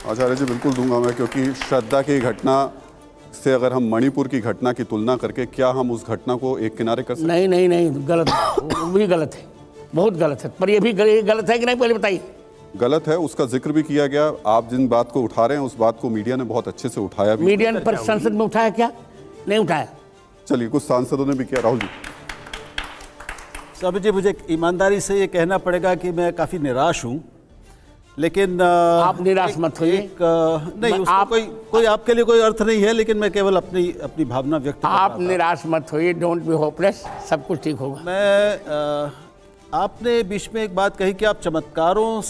आचार्य जी बिल्कुल दूंगा मैं, क्योंकि श्रद्धा की घटना से अगर हम मणिपुर की घटना की तुलना करके क्या हम उस घटना को एक किनारे कर सकते? नहीं नहीं नहीं, गलत, वो भी गलत है, बहुत गलत है। पर ये भी गलत है कि नहीं, पहले बताइए। गलत है, उसका जिक्र भी किया गया। आप जिन बात को उठा रहे हैं उस बात को मीडिया ने बहुत अच्छे से उठाया भी। मीडिया ने पर संसद में उठाया क्या? नहीं उठाया। चलिए, कुछ सांसदों ने भी किया। राहुल जी। साहब जी, मुझे एक से ये कहना पड़ेगा कि मैं काफ़ी निराश हूँ, लेकिन आप निराश मत होइए। नहीं, उसका कोई आपके लिए कोई अर्थ नहीं है, लेकिन मैं केवल अपनी भावना व्यक्त कर रहा था। आप निराश मत होइए, डोंट बी होपलेस, सब कुछ ठीक होगा। मैं आपने बीच में एक बात कही कि आप चमत्कारों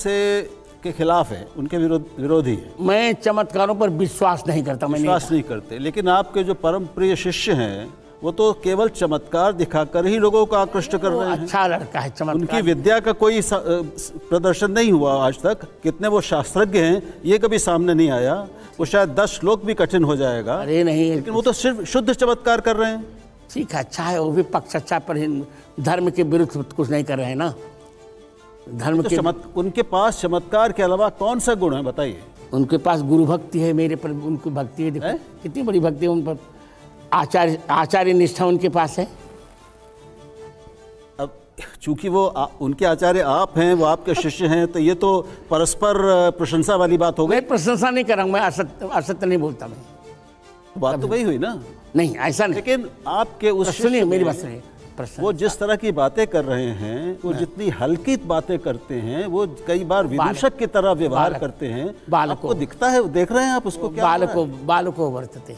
के खिलाफ हैं, उनके विरोधी हैं। मैं चमत्कारों पर विश्वास नहीं करता। विश्वास नहीं करते, लेकिन आपके जो परम प्रिय शिष्य हैं वो तो केवल चमत्कार दिखाकर ही लोगों को आकृष्ट कर रहे हैं। अच्छा लड़का है, चमत्कार। उनकी विद्या का कोई प्रदर्शन नहीं हुआ आज तक। कितने वो शास्त्रज्ञ हैं ये कभी सामने नहीं आया। वो शायद 10 श्लोक भी कठिन हो जाएगा। अरे नहीं, लेकिन वो तो सिर्फ शुद्ध चमत्कार कर रहे हैं। ठीक है, अच्छा है, वो भी पक्ष अच्छा, पर धर्म के विरुद्ध कुछ नहीं कर रहे हैं ना। धर्म तो के उनके पास चमत्कार के अलावा कौन सा गुण है, बताइए। उनके पास गुरु भक्ति है, मेरे पर उनकी भक्ति है। देखो कितनी बड़ी भक्ति है उन पर। आचार्य निष्ठा उनके पास है। अब चूंकि वो उनके आचार्य आप हैं, वो आपके शिष्य हैं, तो ये तो परस्पर प्रशंसा वाली बात हो गई। मैं प्रशंसा नहीं कर रहा हूँ, मैं असत्य नहीं बोलता। मैं बात तो वही हुई ना। नहीं, ऐसा नहीं। लेकिन आपके उस सुनिए, मेरी बात सुनिए। वो जिस तरह की बातें कर रहे हैं, वो जितनी हल्की बातें करते हैं, वो कई बार विदूषक की तरह व्यवहार करते हैं। आपको दिखता है, देख रहे हैं आप उसको? क्या बालको वर्तते,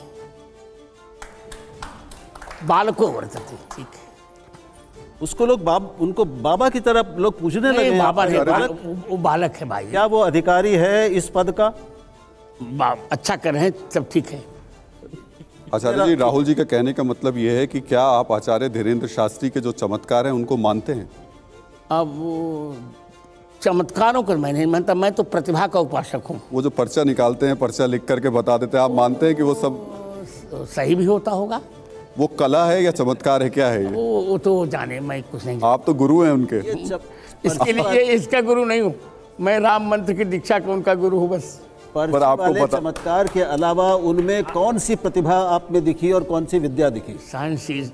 बालको वर्तते। ठीक है, उसको लोग उनको बाबा की तरह लोग पूछने लगे। बाबा है, वो बालक है भाई। क्या वो अधिकारी है इस पद का? अच्छा कर रहे हैं, सब ठीक है। आचार्य जी, राहुल जी का कहने का मतलब ये है कि क्या आप आचार्य धीरेन्द्र शास्त्री के जो चमत्कार हैं उनको मानते हैं? अब वो चमत्कारों को मैं नहीं मानता, मैं तो प्रतिभा का उपासक हूँ। वो जो पर्चा निकालते हैं, पर्चा लिख करके बता देते हैं, आप मानते हैं कि वो सब सही भी होता होगा? वो कला है या चमत्कार है, क्या है ये? वो तो जाने, मैं कुछ नहीं। आप तो गुरु हैं उनके। इसके लिए इसका गुरु नहीं हूँ मैं, राम मंत्र की दीक्षा का उनका गुरु हूँ बस। पर आपको पता, चमत्कार के अलावा उनमें कौन सी प्रतिभा आप में दिखी और कौन सी विद्या दिखी? साइंस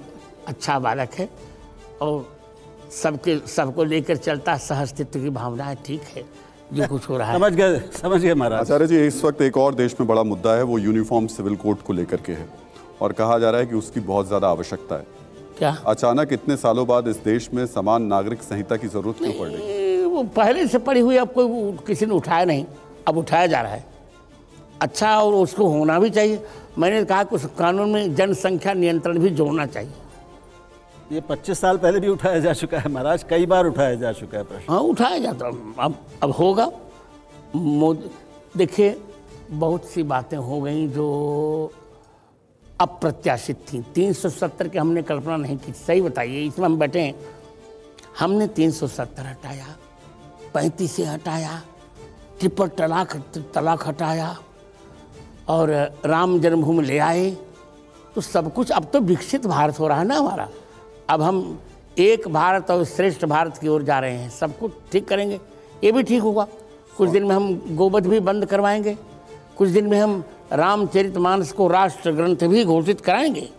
अच्छा बालक है और सबको लेकर चलता, सहअस्तित्व की भावना है। ठीक है, जो कुछ हो रहा है। समझ गए महाराज। आचार्य जी, इस वक्त एक और देश में बड़ा मुद्दा है, वो यूनिफॉर्म सिविल कोड को लेकर के है, और कहा जा रहा है कि उसकी बहुत ज्यादा आवश्यकता है। क्या अचानक इतने सालों बाद इस देश में समान नागरिक संहिता की जरूरत क्यों पड़ रही है? वो पहले से पड़ी हुई, अब कोई किसी ने उठाया नहीं, अब उठाया जा रहा है। अच्छा, और उसको होना भी चाहिए। मैंने कहा कि उस कानून में जनसंख्या नियंत्रण भी जोड़ना चाहिए। ये 25 साल पहले भी उठाया जा चुका है महाराज, कई बार उठाया जा चुका है प्रश्न। हाँ, उठाया जाता, अब होगा। देखिए, बहुत सी बातें हो गई जो अप्रत्याशित थी। 370 की हमने कल्पना नहीं की। सही बताइए, इसमें हम बैठे हैं, हमने 370 हटाया, 35 से हटाया, ट्रिपल तलाक हटाया, और राम जन्मभूमि ले आए, तो सब कुछ। अब तो विकसित भारत हो रहा है ना हमारा। अब हम एक भारत और श्रेष्ठ भारत की ओर जा रहे हैं। सब कुछ ठीक करेंगे, ये भी ठीक होगा। कुछ दिन में हम गोवध भी बंद करवाएंगे, कुछ दिन में हम रामचरितमानस को राष्ट्र ग्रंथ भी घोषित कराएंगे।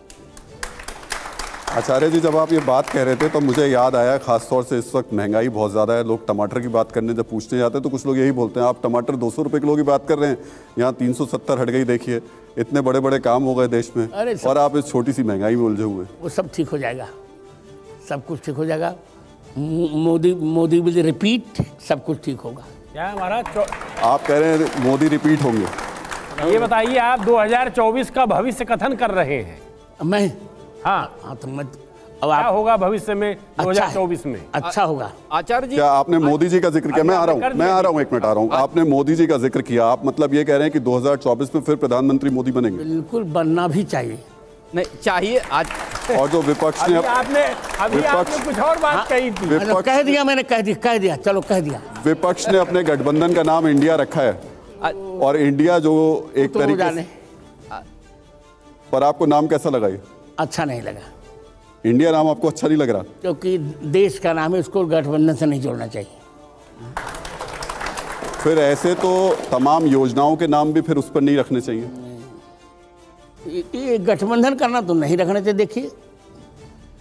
आचार्य जी, जब आप ये बात कह रहे थे तो मुझे याद आया, खासतौर से इस वक्त महंगाई बहुत ज़्यादा है। लोग टमाटर की बात करने जब पूछने जाते हैं तो कुछ लोग यही बोलते हैं, आप टमाटर 200 रुपये किलो की बात कर रहे हैं, यहाँ 370 हट गई। देखिए, इतने बड़े बड़े काम हो गए देश में, और आप इस छोटी सी महंगाई में उलझे हुए। वो सब ठीक हो जाएगा, सब कुछ ठीक हो जाएगा। मोदी विल रिपीट, सब कुछ ठीक होगा। क्या महाराज आप कह रहे हैं मोदी रिपीट होंगे? ये बताइए, आप 2024 का भविष्य कथन कर रहे हैं। मैं हाँ तो मैं अब क्या होगा भविष्य में 2024 में? अच्छा होगा। आचार्य जी, क्या आपने मोदी जी का जिक्र किया? मैं आ रहा हूँ, एक मिनट आ रहा हूँ। आपने मोदी जी का जिक्र किया, आप मतलब ये कह रहे हैं कि 2024 में फिर प्रधानमंत्री मोदी बनेंगे? बिल्कुल, बनना भी चाहिए। नहीं चाहिए आज। और जो विपक्ष ने आपने कुछ और बात कही थी। कह दिया मैंने, कह दिया, चलो कह दिया। विपक्ष ने अपने गठबंधन का नाम इंडिया रखा है, और इंडिया जो एक तरीके से, पर आपको नाम कैसा लगा? ये अच्छा नहीं लगा। इंडिया नाम आपको अच्छा नहीं लग रहा? क्योंकि देश का नाम है, उसको गठबंधन से नहीं जोड़ना चाहिए। फिर ऐसे तो तमाम योजनाओं के नाम भी फिर उस पर नहीं रखने चाहिए। ये गठबंधन करना तो नहीं रखना चाहिए। देखिए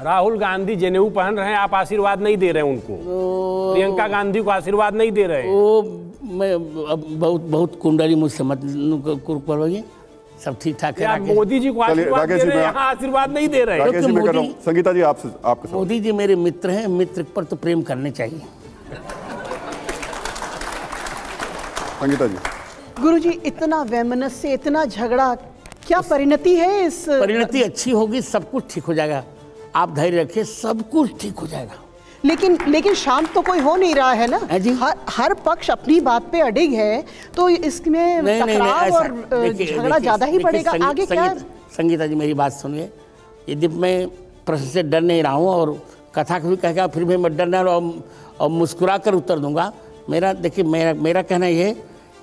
राहुल गांधी जनेऊ पहन रहे हैं, आप आशीर्वाद नहीं दे रहे हैं उनको। प्रियंका गांधी को आशीर्वाद नहीं दे रहे हैं। वो मैं बहुत कुंडली मुझसे मत करवाइए, सब ठीक ठाक है। मोदी जी को आशीर्वाद दे रहे हैं, यहाँ आशीर्वाद नहीं दे रहे हैं। संगीता जी आपके मोदी जी मेरे मित्र हैं, मित्र पर तो प्रेम करने चाहिए। संगीता जी। गुरुजी, इतना वैमनस्य, इतना झगड़ा, क्या परिणति है इस? परिणति अच्छी होगी, सब कुछ ठीक हो जाएगा। आप धैर्य रखिए, सब कुछ ठीक हो जाएगा। लेकिन शांत तो कोई हो नहीं रहा है ना जी? हर पक्ष अपनी बात पे अडिग है, तो इसमें टकराव और झगड़ा ज्यादा ही पड़ेगा। आगे क्या? संगीता जी मेरी बात सुनिए, यदि मैं प्रश्न से डर नहीं रहा हूँ और कथा भी कहेगा फिर भी मैं डरना और मुस्कुरा कर उत्तर दूंगा। देखिए मेरा कहना यह है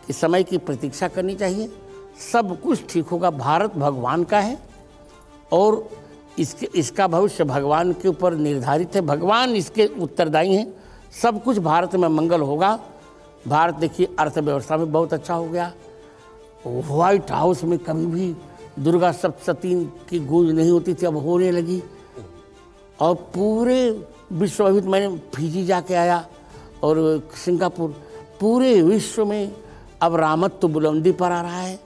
कि समय की प्रतीक्षा करनी चाहिए, सब कुछ ठीक होगा। भारत भगवान का है और इसका भविष्य भगवान के ऊपर निर्धारित है, भगवान इसके उत्तरदायी हैं। सब कुछ भारत में मंगल होगा। भारत देखिए अर्थव्यवस्था में बहुत अच्छा हो गया। व्हाइट हाउस में कभी भी दुर्गा सप्तशती की गूंज नहीं होती थी, अब होने लगी। और पूरे विश्व में, मैंने फिजी जाके आया और सिंगापुर, पूरे विश्व में अब रामत्व बुलंदी पर आ रहा है,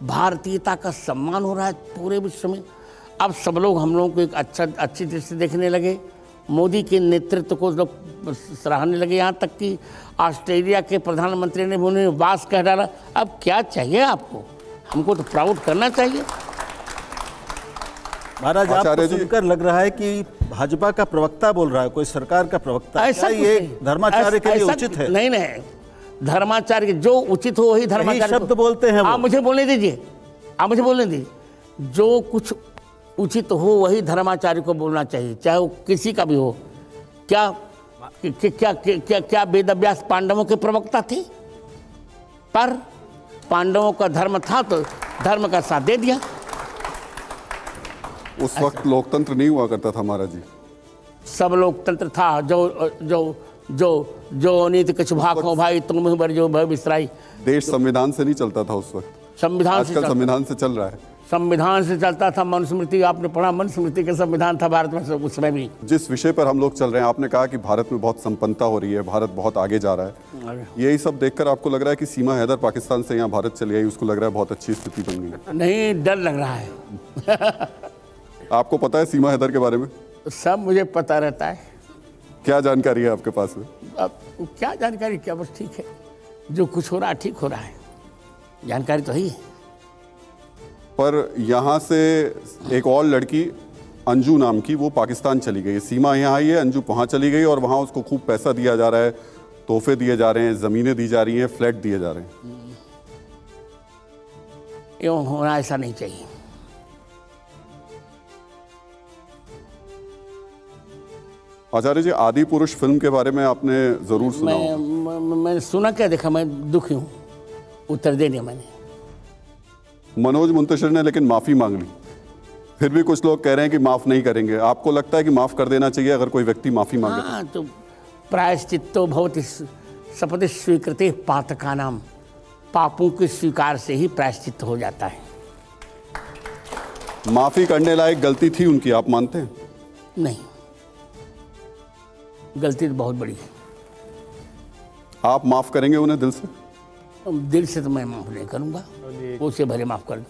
भारतीयता का सम्मान हो रहा है पूरे विश्व में। अब सब लोग हम लोगों को एक अच्छी दृष्टि देखने लगे, मोदी के नेतृत्व को लोग सराहने लगे। यहाँ तक कि ऑस्ट्रेलिया के प्रधानमंत्री ने उन्हें वास कह डाला। अब क्या चाहिए आपको? हमको तो प्राउड करना चाहिए। महाराज, आपको सुनकर लग रहा है कि भाजपा का प्रवक्ता बोल रहा है, कोई सरकार का प्रवक्ता। ऐसा ये धर्माचार्य के लिए उचित है? नहीं, धर्माचार्य जो उचित हो वही धर्माचार्य शब्द बोलते हैं। आप मुझे बोलने दीजिए, जो कुछ उचित हो वही धर्माचार्य को बोलना चाहिए, चाहे वो किसी का भी हो। क्या वेदव्यास पांडवों के प्रवक्ता थे? पर पांडवों का धर्म था तो धर्म का साथ दे दिया। उस वक्त लोकतंत्र नहीं हुआ करता था महाराज जी। सब लोकतंत्र था। जो नीति कुछ भागो भाई तुम बर जो भय बिसराई। देश संविधान से नहीं चलता था उस वक्त, आजकल संविधान से चल रहा है। संविधान से चलता था। मनुस्मृति आपने पढ़ा, मनुस्मृति का संविधान था भारत में उस समय भी। जिस विषय पर हम लोग चल रहे हैं, आपने कहा कि भारत में बहुत संपन्नता हो रही है, भारत बहुत आगे जा रहा है। यही सब देखकर आपको लग रहा है कि सीमा हैदर पाकिस्तान से यहाँ भारत चली आई, उसको लग रहा है बहुत अच्छी स्थिति बन गई? नहीं, डर लग रहा है। आपको पता है सीमा हैदर के बारे में? सब मुझे पता रहता है। क्या जानकारी है आपके पास में? अब क्या जानकारी, क्या बस ठीक है, जो कुछ हो रहा है ठीक हो रहा है, जानकारी तो ही है। पर यहाँ से एक और लड़की अंजू नाम की, वो पाकिस्तान चली गई। सीमा यहाँ आई है, अंजू वहाँ चली गई और वहाँ उसको खूब पैसा दिया जा रहा है, तोहफे दिए जा रहे हैं, ज़मीनें दी जा रही हैं, फ्लैट दिए जा रहे हैं। यूँ होना ऐसा नहीं चाहिए। आचार्य जी, आदि पुरुष फिल्म के बारे में आपने ज़रूर सुना होगा। मैंने सुना, क्या देखा, मैं दुखी हूँ, उत्तर दे दिया मैंने। मनोज मुंतशिर ने लेकिन माफ़ी मांग ली, फिर भी कुछ लोग कह रहे हैं कि माफ़ नहीं करेंगे। आपको लगता है कि माफ़ कर देना चाहिए अगर कोई व्यक्ति माफ़ी मांगे? हाँ, तो प्रायश्चित्तो भवति शपथ स्वीकृते पातकानाम, पापों के स्वीकार से ही प्रायश्चित्त हो जाता है। माफ़ी करने लायक गलती थी उनकी, आप मानते हैं? नहीं, गलती तो बहुत बड़ी है। आप माफ़ करेंगे उन्हें दिल से? दिल से तो मैं माफ़ नहीं करूँगा, उसे भले माफ़ कर दूँ।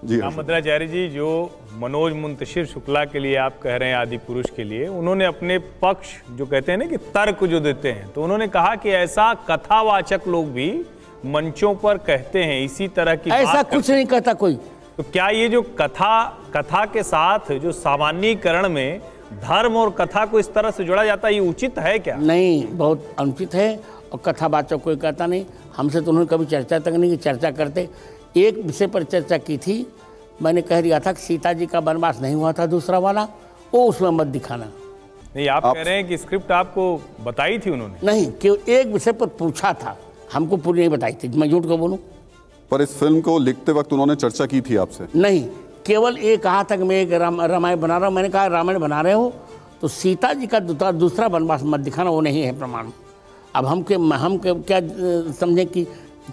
जी मद्राचार्य जी, जो मनोज मुंतशिर शुक्ला के लिए आप कह रहे हैं आदि पुरुष के लिए, उन्होंने अपने पक्ष जो कहते हैं ना कि तर्क जो देते हैं, तो उन्होंने कहा कि ऐसा कथावाचक लोग भी मंचों पर कहते हैं, इसी तरह की ऐसा कुछ नहीं कहता कोई। तो क्या ये जो कथा के साथ जो सामान्यीकरण में धर्म और कथा को इस तरह से जोड़ा जाता है, ये उचित है क्या? नहीं, बहुत अनुचित है। और कथावाचक कोई कहता नहीं। हमसे तो उन्होंने कभी चर्चा तक नहीं की। चर्चा करते, एक विषय पर चर्चा की थी, मैंने कह दिया था कि सीता जी का वनवास नहीं हुआ था दूसरा वाला, वो उसमें मत दिखाना। नहीं, आप कह रहे हैं कि स्क्रिप्ट आपको बताई थी उन्होंने? नहीं, केवल एक विषय पर पूछा था, हमको पूरी नहीं बताई थी। मैं झूठ को बोलूं? पर इस फिल्म को लिखते वक्त उन्होंने चर्चा की थी आपसे? नहीं, केवल ये कहा था कि मैं एक रामायण बना रहा हूँ। मैंने कहा रामायण बना रहे हो तो सीता जी का दूसरा वनवास मत दिखाना, वो नहीं है प्रमाण। अब हम क्या समझें कि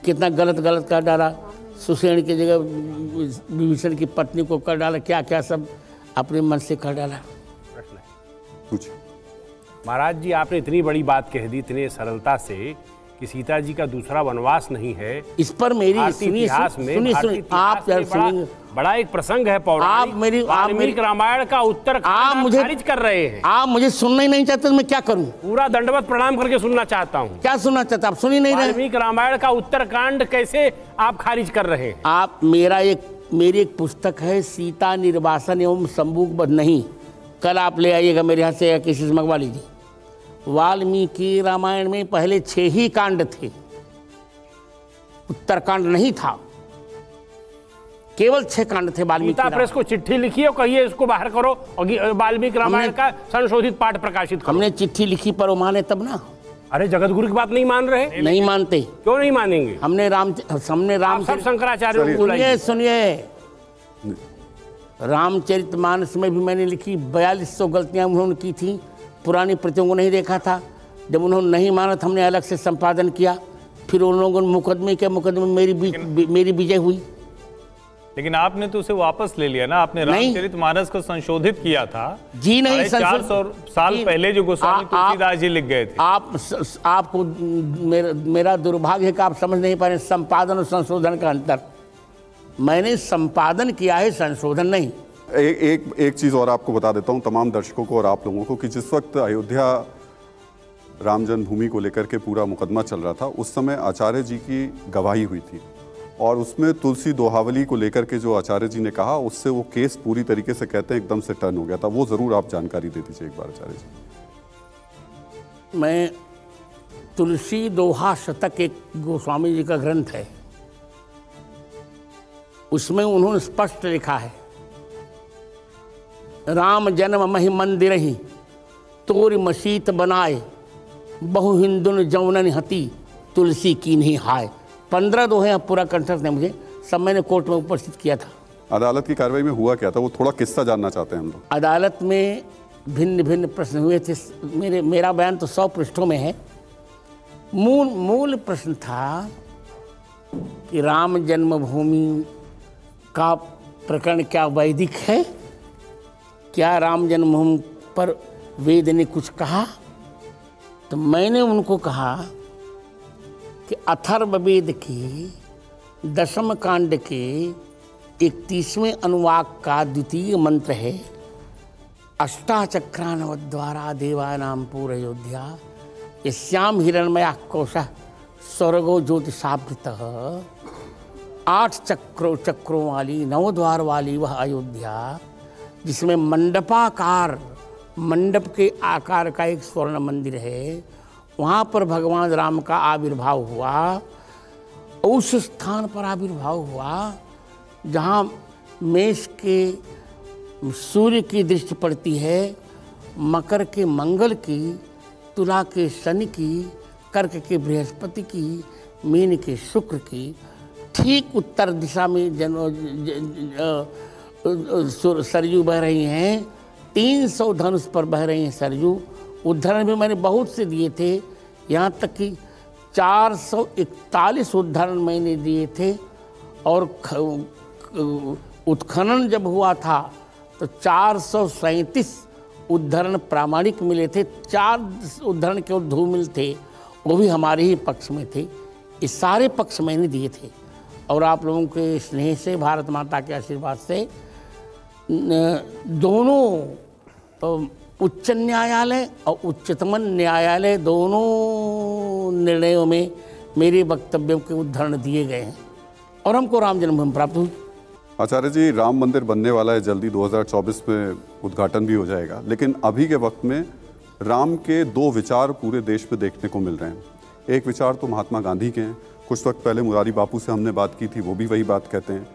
कितना गलत कर डाला, सुसेन की जगह विभीषण की पत्नी को कर डाला, क्या क्या सब अपने मन से कर डाला। कुछ महाराज जी, आपने इतनी बड़ी बात कह दी इतने सरलता से कि सीता जी का दूसरा वनवास नहीं है। इस पर मेरी इतिहास में आप बड़ा एक प्रसंग है पौराणिक। आप मेरी रामायण का उत्तर आप मुझे खारिज कर रहे हैं। आप मुझे सुनना ही नहीं चाहते तो मैं क्या करूं? पूरा दंडवत प्रणाम करके सुनना चाहता हूं। क्या सुनना चाहते? आप सुन ही नहीं रहे। वाल्मीकि रामायण का उत्तरकांड कैसे आप खारिज कर रहे हैं? आप मेरी एक पुस्तक है सीता निर्वासन एवं संभोग नहीं, कल आप ले आइएगा मेरे यहाँ से या किसी से मंगवा लीजिए। वाल्मीकि रामायण में पहले 6 ही कांड थे, उत्तरकांड नहीं था, केवल 6 कांड थे। वाल्मीकि प्रेस को चिट्ठी लिखी और कहिए इसको बाहर करो और वाल्मीकि रामायण का संशोधित पाठ प्रकाशित करो। हमने चिट्ठी लिखी पर वो माने तब ना। अरे जगत गुरु की बात नहीं मान रहे? नहीं मानते। क्यों नहीं मानेंगे? हमने राम सब शंकराचार्य सुनिए रामचरितमानस में भी मैंने लिखी, 4200 गलतियां उन्होंने की थी, पुरानी प्रतियों को नहीं देखा था। जब उन्होंने नहीं माना तो हमने अलग से संपादन किया, फिर उन लोगों ने मुकदमे मेरी विजय हुई। लेकिन आपने तो उसे वापस ले लिया ना, आपने रामचरितमानस को संशोधित किया था जी। नहीं, 400 साल पहले जो गोस्वामी तुलसीदास जी लिख गए थे। आपको मेरा दुर्भाग्य है कि आप समझ नहीं पा रहे संपादन और संशोधन का अंतर। मैंने संपादन किया है, संशोधन नहीं। एक चीज़ और आपको बता देता हूं तमाम दर्शकों को और आप लोगों को कि जिस वक्त अयोध्या राम जन्मभूमि को लेकर के पूरा मुकदमा चल रहा था, उस समय आचार्य जी की गवाही हुई थी और उसमें तुलसी दोहावली को लेकर के जो आचार्य जी ने कहा, उससे वो केस पूरी तरीके से कहते हैं एकदम से टर्न हो गया था। वो ज़रूर आप जानकारी दे दीजिए एक बार आचार्य जी। मैं तुलसी दोहा शतक एक गोस्वामी जी का ग्रंथ है, उसमें उन्होंने स्पष्ट लिखा है, राम जन्म महि मंदिर ही तोर मसीत बनाए, बहु हिंदुन जौनन हती तुलसी की नहीं हाय। 15 दोहे पूरा कंठस्थ है मुझे, सब मैंने कोर्ट में उपस्थित किया था। अदालत की कार्रवाई में हुआ क्या था, वो थोड़ा किस्सा जानना चाहते हैं हम लोग। अदालत में भिन्न भिन्न प्रश्न हुए थे। मेरा बयान तो 100 पृष्ठों में है। मूल प्रश्न था कि राम जन्मभूमि का प्रकरण क्या वैदिक है, क्या राम जन्मभूमि पर वेद ने कुछ कहा? तो मैंने उनको कहा कि अथर्ववेद की 10वें कांड के 31वें अनुवाक का द्वितीय मंत्र है, अष्टाचक्रानवद्वारा देवानां पूरयोध्या यस्याम हिरण्मयः कोशः स्वर्गो ज्योतिषावृतः। 8 चक्रों वाली 9 द्वार वाली वह अयोध्या, जिसमें मंडप के आकार का एक स्वर्ण मंदिर है, वहाँ पर भगवान राम का आविर्भाव हुआ। उस स्थान पर आविर्भाव हुआ जहाँ मेष के सूर्य की दृष्टि पड़ती है, मकर के मंगल की, तुला के शनि की, कर्क के बृहस्पति की, मीन के शुक्र की। ठीक उत्तर दिशा में सरयू बह रही हैं। 300 धनुष पर बह रही हैं सरयू। उद्धरण भी मैंने बहुत से दिए थे, यहाँ तक कि 441 उद्धरण मैंने दिए थे। और उत्खनन जब हुआ था तो 437 उद्धरण प्रामाणिक मिले थे। 4 उद्धरण केवल धूमिल थे, वो भी हमारे ही पक्ष में थे। ये सारे पक्ष मैंने दिए थे और आप लोगों के स्नेह से, भारत माता के आशीर्वाद से दोनों उच्च न्यायालय और उच्चतम न्यायालय दोनों निर्णयों में मेरे वक्तव्यों के उद्धरण दिए गए हैं और हमको राम जन्मभूमि प्राप्त हुई। आचार्य जी, राम मंदिर बनने वाला है जल्दी, 2024 में उद्घाटन भी हो जाएगा, लेकिन अभी के वक्त में राम के 2 विचार पूरे देश में देखने को मिल रहे हैं। एक विचार तो महात्मा गांधी के हैं, कुछ वक्त पहले मुरारी बापू से हमने बात की थी, वो भी वही बात कहते हैं।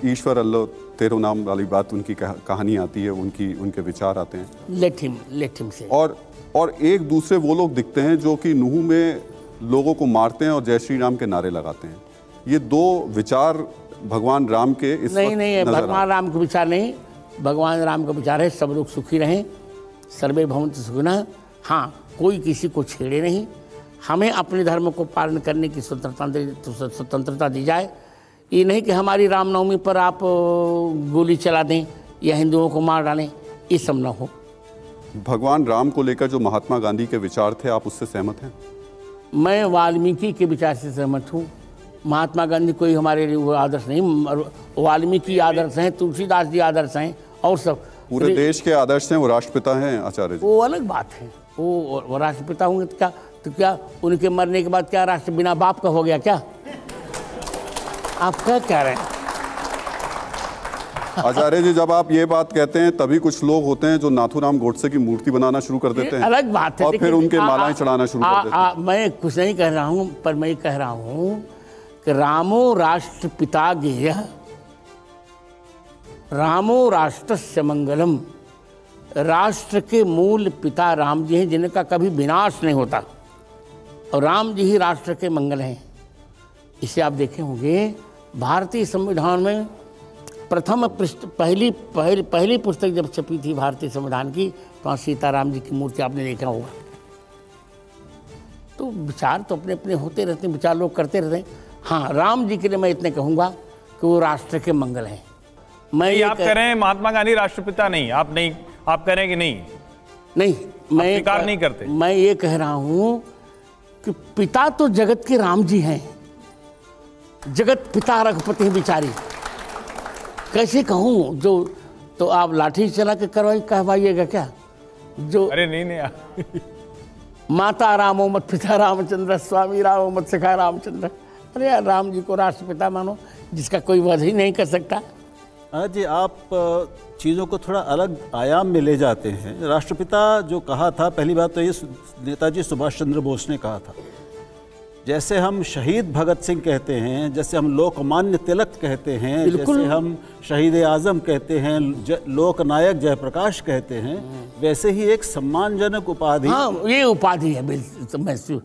ईश्वर अल्लाह तेरो नाम वाली बात, उनकी कहानी आती है, उनके विचार आते हैं। लेट हिम से। और एक दूसरे वो लोग दिखते हैं जो कि नूह में लोगों को मारते हैं और जय श्री राम के नारे लगाते हैं। ये 2 विचार भगवान राम के इस नहीं, भगवान राम के विचार नहीं, भगवान राम का विचार है सब लोग सुखी रहें, सर्वे भवन्तु सुखिनः। हाँ, कोई किसी को छेड़े नहीं, हमें अपने धर्म को पालन करने की स्वतंत्रता दी जाए। ये नहीं कि हमारी रामनवमी पर आप गोली चला दें या हिंदुओं को मार डालें, ये सब न हो। भगवान राम को लेकर जो महात्मा गांधी के विचार थे, आप उससे सहमत हैं? मैं वाल्मीकि के विचार से सहमत हूँ। महात्मा गांधी कोई हमारे लिए वो आदर्श नहीं, वाल्मीकि आदर्श हैं, तुलसीदास जी आदर्श हैं, और सब पूरे देश के आदर्श हैं। वो राष्ट्रपिता हैं आचार्य जी। वो अलग बात है। वो राष्ट्रपिता होंगे तो क्या उनके मरने के बाद क्या राष्ट्र बिना बाप का हो गया क्या? आप क्या कह रहे हैं? आचार्य जी, जब आप ये बात कहते हैं तभी कुछ लोग होते हैं जो नाथूराम गोडसे की मूर्ति बनाना शुरू कर देते हैं। अलग बात है। और फिर उनके मालाएं चढ़ाना शुरू कर देते हैं। मैं कुछ नहीं कह रहा हूँ, पर मैं कह रहा हूँ कि रामो राष्ट्रपिता गेय, रामो राष्ट्रस्य मंगलम। राष्ट्र के मूल पिता राम जी हैं, जिनका कभी विनाश नहीं होता, और राम जी ही राष्ट्र के मंगल हैं। इसे आप देखे होंगे भारतीय संविधान में प्रथम पृष्ठ पहली पुस्तक जब छपी थी भारतीय संविधान की, तो सीताराम जी की मूर्ति आपने देखा होगा। तो विचार तो अपने अपने होते रहते हैं, विचार लोग करते रहते हैं। हाँ, राम जी के लिए मैं इतने कहूँगा कि वो राष्ट्र के मंगल हैं। मैं ये आप कह रहे हैं महात्मा गांधी राष्ट्रपिता नहीं, आप कह रहे हैं कि नहीं, मैं स्वीकार नहीं करते। मैं ये कह रहा हूँ कि पिता तो जगत के राम जी हैं, जगत पिता रघुपति बिचारी। कैसे कहूँ? जो तो आप लाठी चला के कहवाइएगा क्या? जो अरे नहीं माता रामो मत पिता रामचंद्र, स्वामी रामो मत सखा रामचंद्र। अरे यार, राम जी को राष्ट्रपिता मानो, जिसका कोई वध ही नहीं कर सकता। जी, आप चीज़ों को थोड़ा अलग आयाम में ले जाते हैं। राष्ट्रपिता जो कहा था, पहली बात तो ये नेताजी सुभाष चंद्र बोस ने कहा था। जैसे हम शहीद भगत सिंह कहते हैं, जैसे हम लोकमान्य तिलक कहते हैं, जैसे हम शहीद आजम कहते हैं, लोकनायक जयप्रकाश कहते हैं, वैसे ही एक सम्मानजनक उपाधि। हाँ, ये उपाधि है।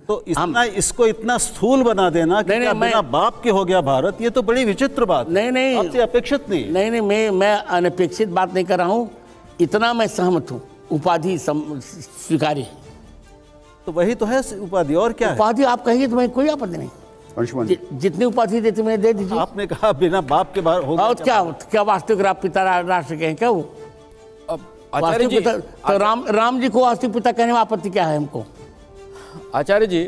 तो इसको इतना स्थूल बना देना कि बिना बाप के हो गया भारत, ये तो बड़ी विचित्र बात। नहीं, आपसे अपेक्षित नहीं। नहीं, मैं अनपेक्षित बात नहीं कर रहा हूँ। इतना मैं सहमत हूँ, उपाधि स्वीकार्य है। तो वही तो है उपाधि, और क्या उपाधि आप कहिए तो मैं कोई आपत्ति नहीं। अंशुमन जितनी उपाधि देते मैं दे दीजिए। आपने कहा बिना बाप के बाहर होगा। और क्या वास्तविक पिता राष्ट्र के हैं क्या? वो आचार्य जी, तो राम जी को वास्तविक पिता कहने में आपत्ति क्या है हमको? आचार्य जी,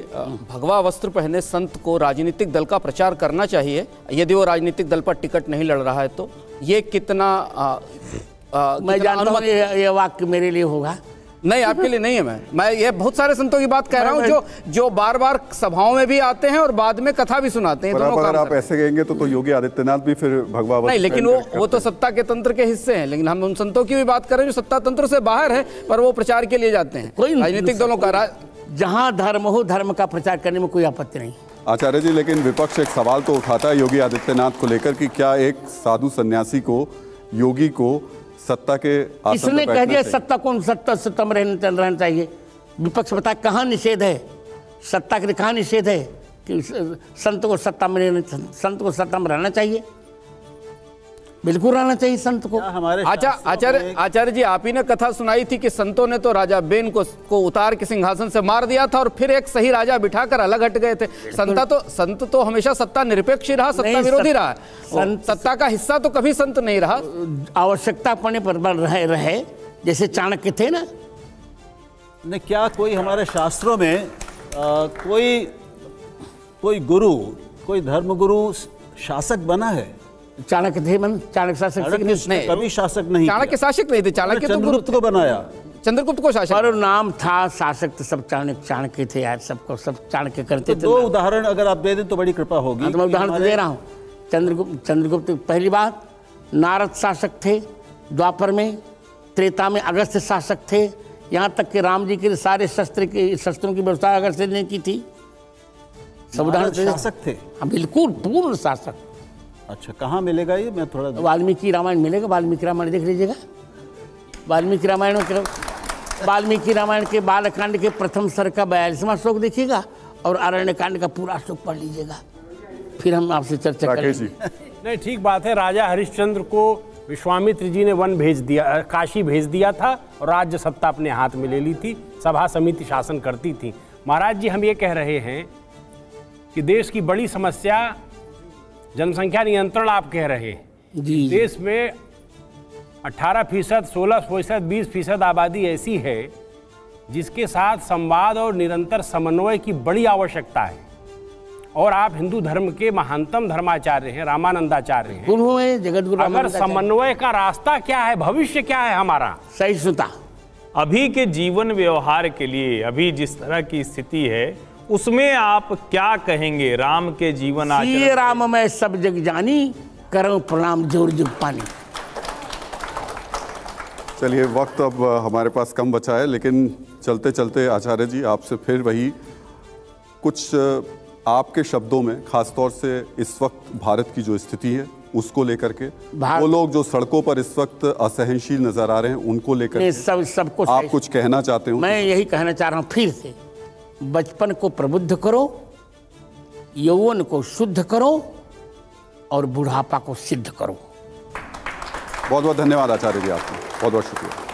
भगवा वस्त्र पहने संत को राजनीतिक दल का प्रचार करना चाहिए, यदि वो राजनीतिक दल पर टिकट नहीं लड़ रहा है तो। ये कितना मैं जानता हूँ ये वाक्य मेरे लिए होगा। नहीं, आपके लिए नहीं है। मैं ये बहुत सारे संतों की बात कह रहा हूँ जो बार बार सभाओं में भी आते हैं और बाद में कथा भी सुनाते हैं। अगर आप ऐसे कहेंगे तो योगी आदित्यनाथ भी फिर भगवा नहीं, लेकिन वो तो सत्ता के तंत्र के हिस्से हैं। लेकिन हम उन संतों की भी बात करें जो सत्ता तंत्र से बाहर है, पर वो प्रचार के लिए जाते हैं। कोई राजनीतिक दलों का जहाँ धर्म हो, धर्म का प्रचार करने में कोई आपत्ति नहीं। आचार्य जी, लेकिन विपक्ष एक सवाल तो उठाता है योगी आदित्यनाथ को लेकर कि क्या एक साधु सन्यासी को, योगी को सत्ता के आसन इसने कह दिया सत्ता में रहना चाहिए। विपक्ष बताए कहाँ निषेध है? सत्ता के कहाँ निषेध है कि संत को सत्ता में रहना चाहिए? बिल्कुल रहना चाहिए संत को। आचार्य जी, आप ही ने कथा सुनाई थी कि संतों ने तो राजा बेन को उतार के सिंहासन से मार दिया था और फिर एक सही राजा बिठाकर अलग हट गए थे। संत तो हमेशा सत्ता निरपेक्ष ही रहा, सत्ता विरोधी रहा। सत्ता का हिस्सा तो कभी संत नहीं रहा। आवश्यकता पड़ने पर रहे, जैसे चाणक्य थे ना। ने क्या कोई हमारे शास्त्रों में कोई गुरु, कोई धर्मगुरु शासक बना है? चाणक्य थे, चाणक्य शासक नहीं, कभी शासक नहीं। चाणक्य शासक नहीं थे, चाणक्य तो चंद्रगुप्त को बनाया, चंद्रगुप्त को शासक। और नाम था शासक, तो सब चाणक्य थे यार, सब चाणक्य करते थे। दो उदाहरण अगर आप दे दें तो बड़ी कृपा होगी। तो मैं उदाहरण दे रहा हूँ। चंद्रगुप्त पहली बात, नारद शासक थे द्वापर में, त्रेता में अगस्त्य शासक थे। यहाँ तक कि राम जी के सारे शस्त्रों की व्यवस्था अगस्त्य ने की थी। सब उदाहरण शासक थे। हाँ, बिल्कुल पूर्ण शासक। अच्छा, कहाँ मिलेगा ये? मैं थोड़ा वाल्मीकि रामायण मिलेगा, वाल्मीकि रामायण देख लीजिएगा। वाल्मीकि रामायण के बालकांड के प्रथम सर्ग का 42वां श्लोक देखिएगा और अरण्य कांड का पूरा श्लोक पढ़ लीजिएगा, फिर हम आपसे चर्चा करेंगे। नहीं, ठीक बात है। राजा हरिश्चंद्र को विश्वामित्र जी ने वन भेज दिया, काशी भेज दिया था और राज्य सत्ता अपने हाथ में ले ली थी। सभा समिति शासन करती थी। महाराज जी, हम ये कह रहे हैं कि देश की बड़ी समस्या जनसंख्या नियंत्रण आप कह रहे हैं। जी देश में 18%, 16%, 20% आबादी ऐसी है जिसके साथ संवाद और निरंतर समन्वय की बड़ी आवश्यकता है। और आप हिंदू धर्म के महानतम धर्माचार्य हैं, रामानंदाचार्य हैं। गुरु हैं जगतगुरु अगर रामानंदाचार्य। समन्वय का रास्ता क्या है, भविष्य क्या है हमारा? सहिष्णुता। अभी के जीवन व्यवहार के लिए अभी जिस तरह की स्थिति है उसमें आप क्या कहेंगे? राम के जीवन सिय राम मैं सब जग जानी, करो प्रणाम जोर जुग पानी। चलिए, वक्त अब हमारे पास कम बचा है, लेकिन चलते चलते आचार्य जी आपसे फिर वही कुछ आपके शब्दों में, खासतौर से इस वक्त भारत की जो स्थिति है उसको लेकर के, वो लोग जो सड़कों पर इस वक्त असहनशील नजर आ रहे हैं उनको लेकर के सबको आप कुछ कहना चाहते हो? मैं यही कहना चाह रहा हूँ फिर से, बचपन को प्रबुद्ध करो, यौवन को शुद्ध करो और बुढ़ापा को सिद्ध करो। बहुत बहुत धन्यवाद आचार्य जी, आपको बहुत बहुत शुक्रिया।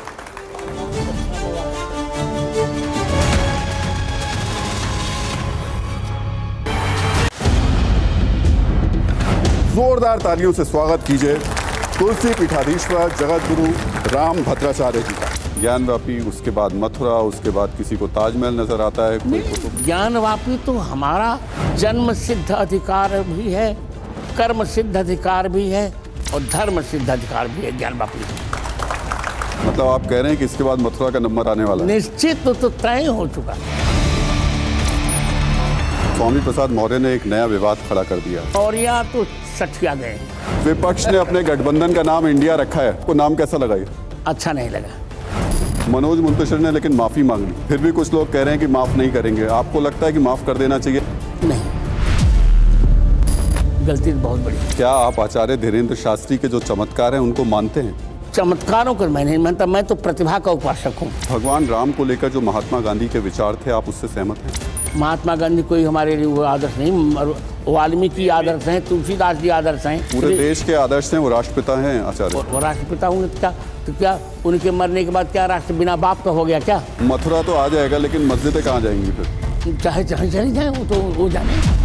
जोरदार तालियों से स्वागत कीजिए तुलसी पीठाधीश्वर जगत गुरु राम भद्राचार्य जी का। ज्ञानवापी, उसके बाद मथुरा, उसके बाद किसी को ताजमहल नजर आता है, कोई को तो ज्ञानवापी तो हमारा जन्म सिद्ध अधिकार भी है, कर्म सिद्ध अधिकार भी है और धर्म सिद्ध अधिकार भी है ज्ञानवापी। मतलब आप कह रहे हैं कि इसके बाद मथुरा का नंबर आने वाला है? निश्चित तो तय हो चुका। स्वामी प्रसाद मौर्य ने एक नया विवाद खड़ा कर दिया और या तो सठिया गए। विपक्ष ने अपने गठबंधन का नाम इंडिया रखा है, वो नाम कैसा लगा ये? अच्छा नहीं लगा। मनोज मुंतशिर ने लेकिन माफी मांग ली, फिर भी कुछ लोग कह रहे हैं कि माफ नहीं करेंगे। आपको लगता है कि माफ कर देना चाहिए? नहीं, गलती बहुत बड़ी। क्या आप आचार्य धीरेन्द्र शास्त्री के जो चमत्कार हैं उनको मानते हैं? चमत्कारों को मैं नहीं मानता, मैं तो प्रतिभा का उपासक हूँ। भगवान राम को लेकर जो महात्मा गांधी के विचार थे, आप उससे सहमत हैं? महात्मा गांधी कोई हमारे लिए वो आदर्श नहीं, वाल्मीकि आदर्श हैं, तुलसीदास जी आदर्श हैं। पूरे देश के आदर्श हैं, वो राष्ट्रपिता हैं आचार्य। वो राष्ट्रपिता होंगे तो क्या उनके मरने के बाद क्या राष्ट्र बिना बाप का हो गया क्या? मथुरा तो आ जाएगा, लेकिन मस्जिदें कहाँ जाएंगी फिर? चाहे चाहे चली जाए, वो तो वो जाने।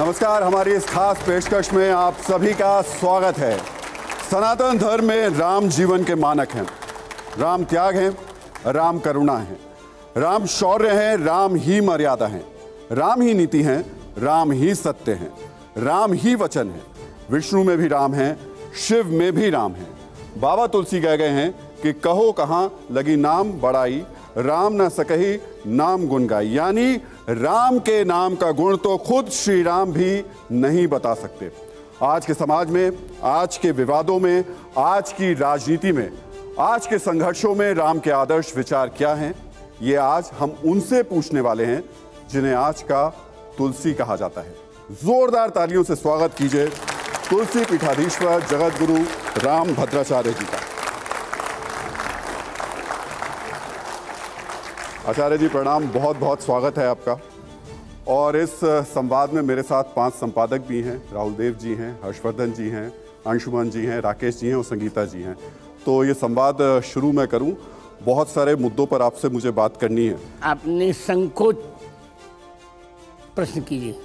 नमस्कार, हमारी इस खास पेशकश में आप सभी का स्वागत है। सनातन धर्म में राम जीवन के मानक हैं, राम त्याग हैं, राम करुणा है, राम शौर्य है, राम ही मर्यादा है, राम ही नीति है, राम ही सत्य है, राम ही वचन है। विष्णु में भी राम है, शिव में भी राम है। बाबा तुलसी कह गए हैं कि कहो कहाँ लगी नाम बड़ाई, राम न सकही नाम गुण गाई। यानी राम के नाम का गुण तो खुद श्री राम भी नहीं बता सकते। आज के समाज में, आज के विवादों में, आज की राजनीति में, आज के संघर्षों में राम के आदर्श विचार क्या हैं, ये आज हम उनसे पूछने वाले हैं जिन्हें आज का तुलसी कहा जाता है। जोरदार तालियों से स्वागत कीजिए तुलसी पीठाधीश्वर जगत गुरु राम भद्राचार्य जी का। आचार्य जी प्रणाम, बहुत बहुत स्वागत है आपका। और इस संवाद में मेरे साथ 5 संपादक भी हैं। राहुल देव जी हैं, हर्षवर्धन जी हैं, अंशुमन जी हैं, राकेश जी हैं और संगीता जी हैं। तो ये संवाद शुरू मैं करूं, बहुत सारे मुद्दों पर आपसे मुझे बात करनी है। आप निसंकोच प्रश्न कीजिए।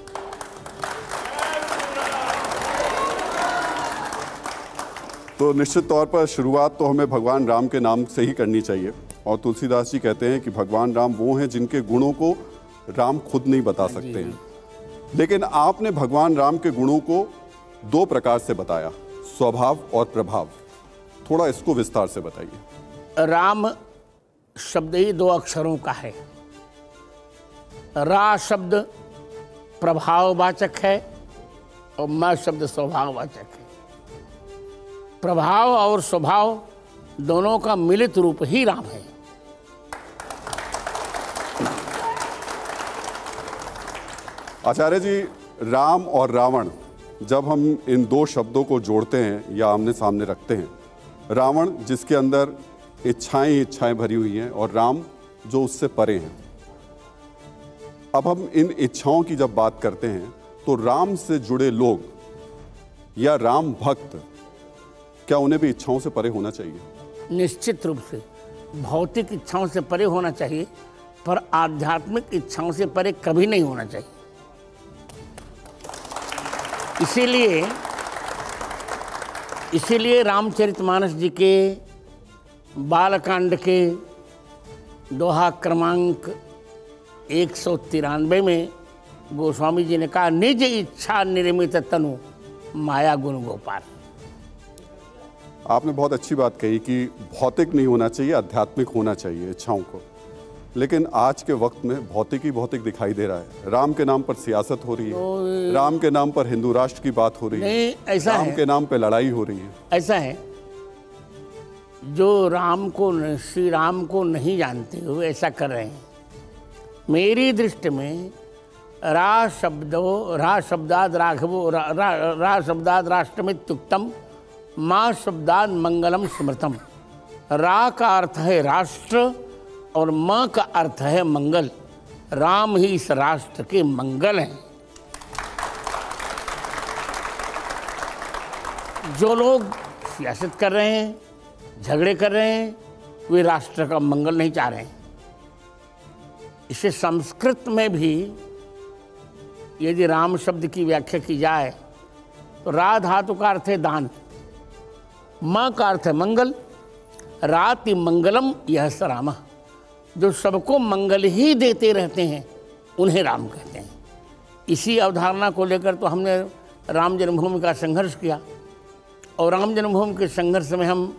तो निश्चित तौर पर शुरुआत तो हमें भगवान राम के नाम से ही करनी चाहिए। और तुलसीदास जी कहते हैं कि भगवान राम वो हैं जिनके गुणों को राम खुद नहीं बता सकते हैं। लेकिन आपने भगवान राम के गुणों को 2 प्रकार से बताया, स्वभाव और प्रभाव। थोड़ा इसको विस्तार से बताइए। राम शब्द ही 2 अक्षरों का है। रा शब्द प्रभाववाचक है और म शब्द स्वभाववाचक है। प्रभाव और स्वभाव दोनों का मिलित रूप ही राम है। आचार्य जी, राम और रावण, जब हम इन 2 शब्दों को जोड़ते हैं या आमने सामने रखते हैं, रावण जिसके अंदर इच्छाएं भरी हुई हैं और राम जो उससे परे हैं, अब हम इन इच्छाओं की जब बात करते हैं तो राम से जुड़े लोग या राम भक्त, क्या उन्हें भी इच्छाओं से परे होना चाहिए? निश्चित रूप से भौतिक इच्छाओं से परे होना चाहिए, पर आध्यात्मिक इच्छाओं से परे कभी नहीं होना चाहिए। इसीलिए रामचरितमानस जी के बालकांड के दोहा क्रमांक 193 में गोस्वामी जी ने कहा, निज इच्छा निर्मित तनु माया गुण गोपाल। आपने बहुत अच्छी बात कही कि भौतिक नहीं होना चाहिए, आध्यात्मिक होना चाहिए इच्छाओं को। लेकिन आज के वक्त में भौतिक ही भौतिक दिखाई दे रहा है। राम के नाम पर सियासत हो रही है, राम के नाम पर हिंदू राष्ट्र की बात हो रही है, ऐसा राम है, के नाम पर लड़ाई हो रही है। ऐसा है, जो श्री राम को नहीं जानते हुए ऐसा कर रहे हैं। मेरी दृष्टि में रा शब्दाद राष्ट्रमित्युक्तम, माँ शब्दाद मंगलम स्मृतम। रा का अर्थ है राष्ट्र और माँ का अर्थ है मंगल। राम ही इस राष्ट्र के मंगल हैं। जो लोग सियासत कर रहे हैं, झगड़े कर रहे हैं, वे राष्ट्र का मंगल नहीं चाह रहे हैं। इसे संस्कृत में भी यदि राम शब्द की व्याख्या की जाए तो रा धातु का अर्थ है दान, माँ का अर्थ है मंगल। राति मंगलम यह स राम। जो सबको मंगल ही देते रहते हैं उन्हें राम कहते हैं। इसी अवधारणा को लेकर तो हमने राम जन्मभूमि का संघर्ष किया, और राम जन्मभूमि के संघर्ष में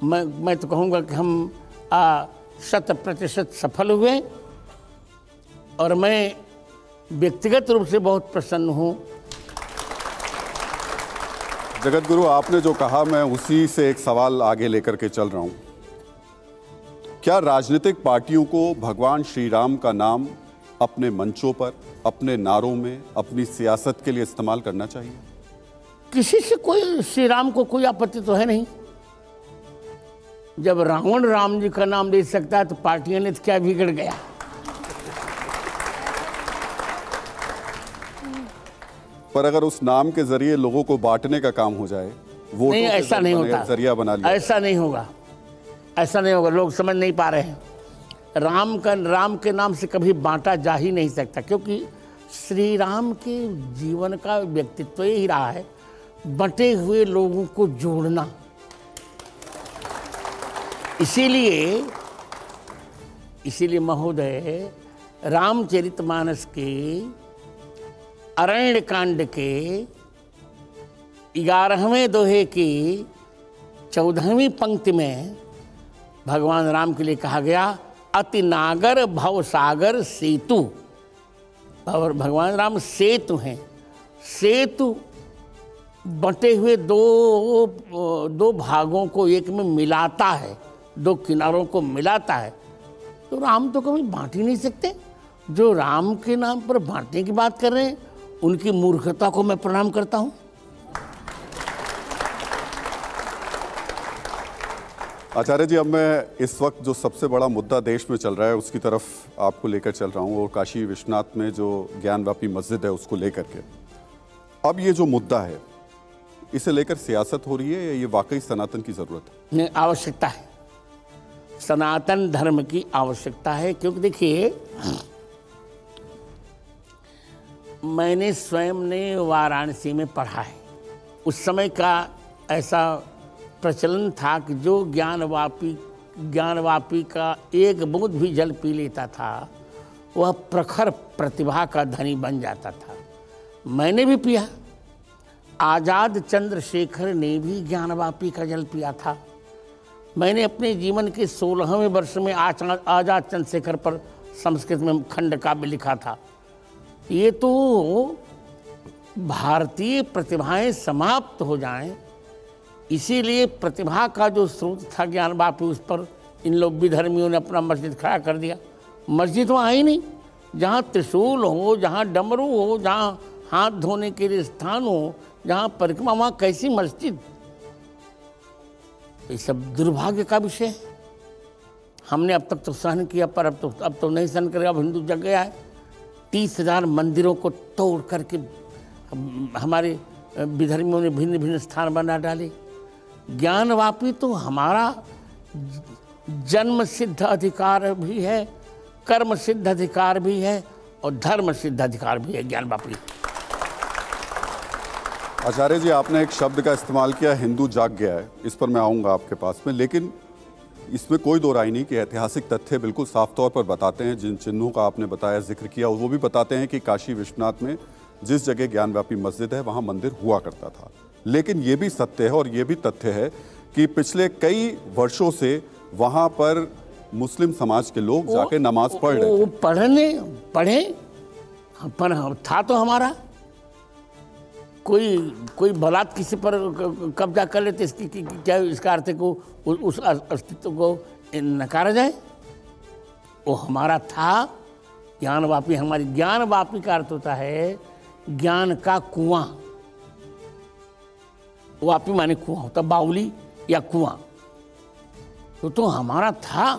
मैं तो कहूँगा कि हम 100% सफल हुए। और मैं व्यक्तिगत रूप से बहुत प्रसन्न हूँ। जगत गुरु, आपने जो कहा मैं उसी से एक सवाल आगे लेकर के चल रहा हूँ। क्या राजनीतिक पार्टियों को भगवान श्री राम का नाम अपने मंचों पर, अपने नारों में, अपनी सियासत के लिए इस्तेमाल करना चाहिए? किसी से कोई, श्री राम को कोई आपत्ति तो है नहीं। जब रावण राम जी का नाम ले सकता है तो पार्टियों ने तो क्या बिगड़ गया? पर अगर उस नाम के जरिए लोगों को बांटने का काम हो जाए, वो नहीं, ऐसा नहीं होता, जरिया बना लिया, ऐसा नहीं होगा, ऐसा नहीं होगा। लोग समझ नहीं पा रहे हैं। राम के नाम से कभी बांटा जा ही नहीं सकता, क्योंकि श्री राम के जीवन का व्यक्तित्व ही रहा है बंटे हुए लोगों को जोड़ना। इसीलिए महोदय, रामचरितमानस के अरण्य कांड के 11वें दोहे की 14वीं पंक्ति में भगवान राम के लिए कहा गया, अति नागर भव सागर सेतु। और भगवान राम सेतु हैं। सेतु बंटे हुए दो भागों को एक में मिलाता है, दो किनारों को मिलाता है। तो राम तो कभी बांट ही नहीं सकते। जो राम के नाम पर बांटने की बात कर रहे हैं, उनकी मूर्खता को मैं प्रणाम करता हूं। आचार्य जी, अब मैं इस वक्त जो सबसे बड़ा मुद्दा देश में चल रहा है उसकी तरफ आपको लेकर चल रहा हूँ, और काशी विश्वनाथ में जो ज्ञानव्यापी मस्जिद है उसको लेकर के। अब ये जो मुद्दा है, इसे लेकर सियासत हो रही है या ये वाकई सनातन की जरूरत है? नहीं, आवश्यकता है, सनातन धर्म की आवश्यकता है। क्योंकि देखिए, मैंने स्वयं ने वाराणसी में पढ़ा है। उस समय का ऐसा प्रचलन था कि जो ज्ञानवापी का एक बूंद भी जल पी लेता था वह प्रखर प्रतिभा का धनी बन जाता था। मैंने भी पिया। आज़ाद चंद्रशेखर ने भी ज्ञानवापी का जल पिया था। मैंने अपने जीवन के 16वें वर्ष में आज़ाद चंद्रशेखर पर संस्कृत में खंड काव्य लिखा था। ये तो भारतीय प्रतिभाएं समाप्त हो जाएं, इसीलिए प्रतिभा का जो स्रोत था ज्ञानवापी, उस पर इन लोग विधर्मियों ने अपना मस्जिद खड़ा कर दिया। मस्जिद वहाँ ही नहीं, जहाँ त्रिशूल हो, जहाँ डमरू हो, जहाँ हाथ धोने के लिए स्थान हो, जहाँ परिक्रमा, वहाँ कैसी मस्जिद? ये सब दुर्भाग्य का विषय है। हमने अब तक तो सहन किया, पर अब तो नहीं सहन करेगा। अब हिंदू जग गया है। 30,000 मंदिरों को तोड़ करके हमारे विधर्मियों ने भिन्न भिन्न स्थान बना डाले। ज्ञानवापी तो हमारा जन्म सिद्ध अधिकार भी है, कर्म सिद्ध अधिकार भी है और धर्म सिद्ध अधिकार भी है ज्ञानवापी। आचार्य जी, आपने एक शब्द का इस्तेमाल किया, हिंदू जाग गया है। इस पर मैं आऊँगा आपके पास में, लेकिन इसमें कोई दो राय नहीं कि ऐतिहासिक तथ्य बिल्कुल साफ तौर पर बताते हैं। जिन चिन्हों का आपने बताया, जिक्र किया, वो भी बताते हैं कि काशी विश्वनाथ में जिस जगह ज्ञानव्यापी मस्जिद है वहाँ मंदिर हुआ करता था। लेकिन ये भी सत्य है और ये भी तथ्य है कि पिछले कई वर्षों से वहाँ पर मुस्लिम समाज के लोग जाके नमाज पढ़ रहे थे। पढ़े पर था तो हमारा कोई बलात् किसी पर कब्जा कर लेते, इसकी क्या इसका अर्थ को उस अस्तित्व को नकारा जाए? वो हमारा था। ज्ञानवापी हमारी, ज्ञानवापी का अर्थ होता है ज्ञान का कुआं। वापी माने कुआं होता, बाउली या कुआं। तो हमारा था।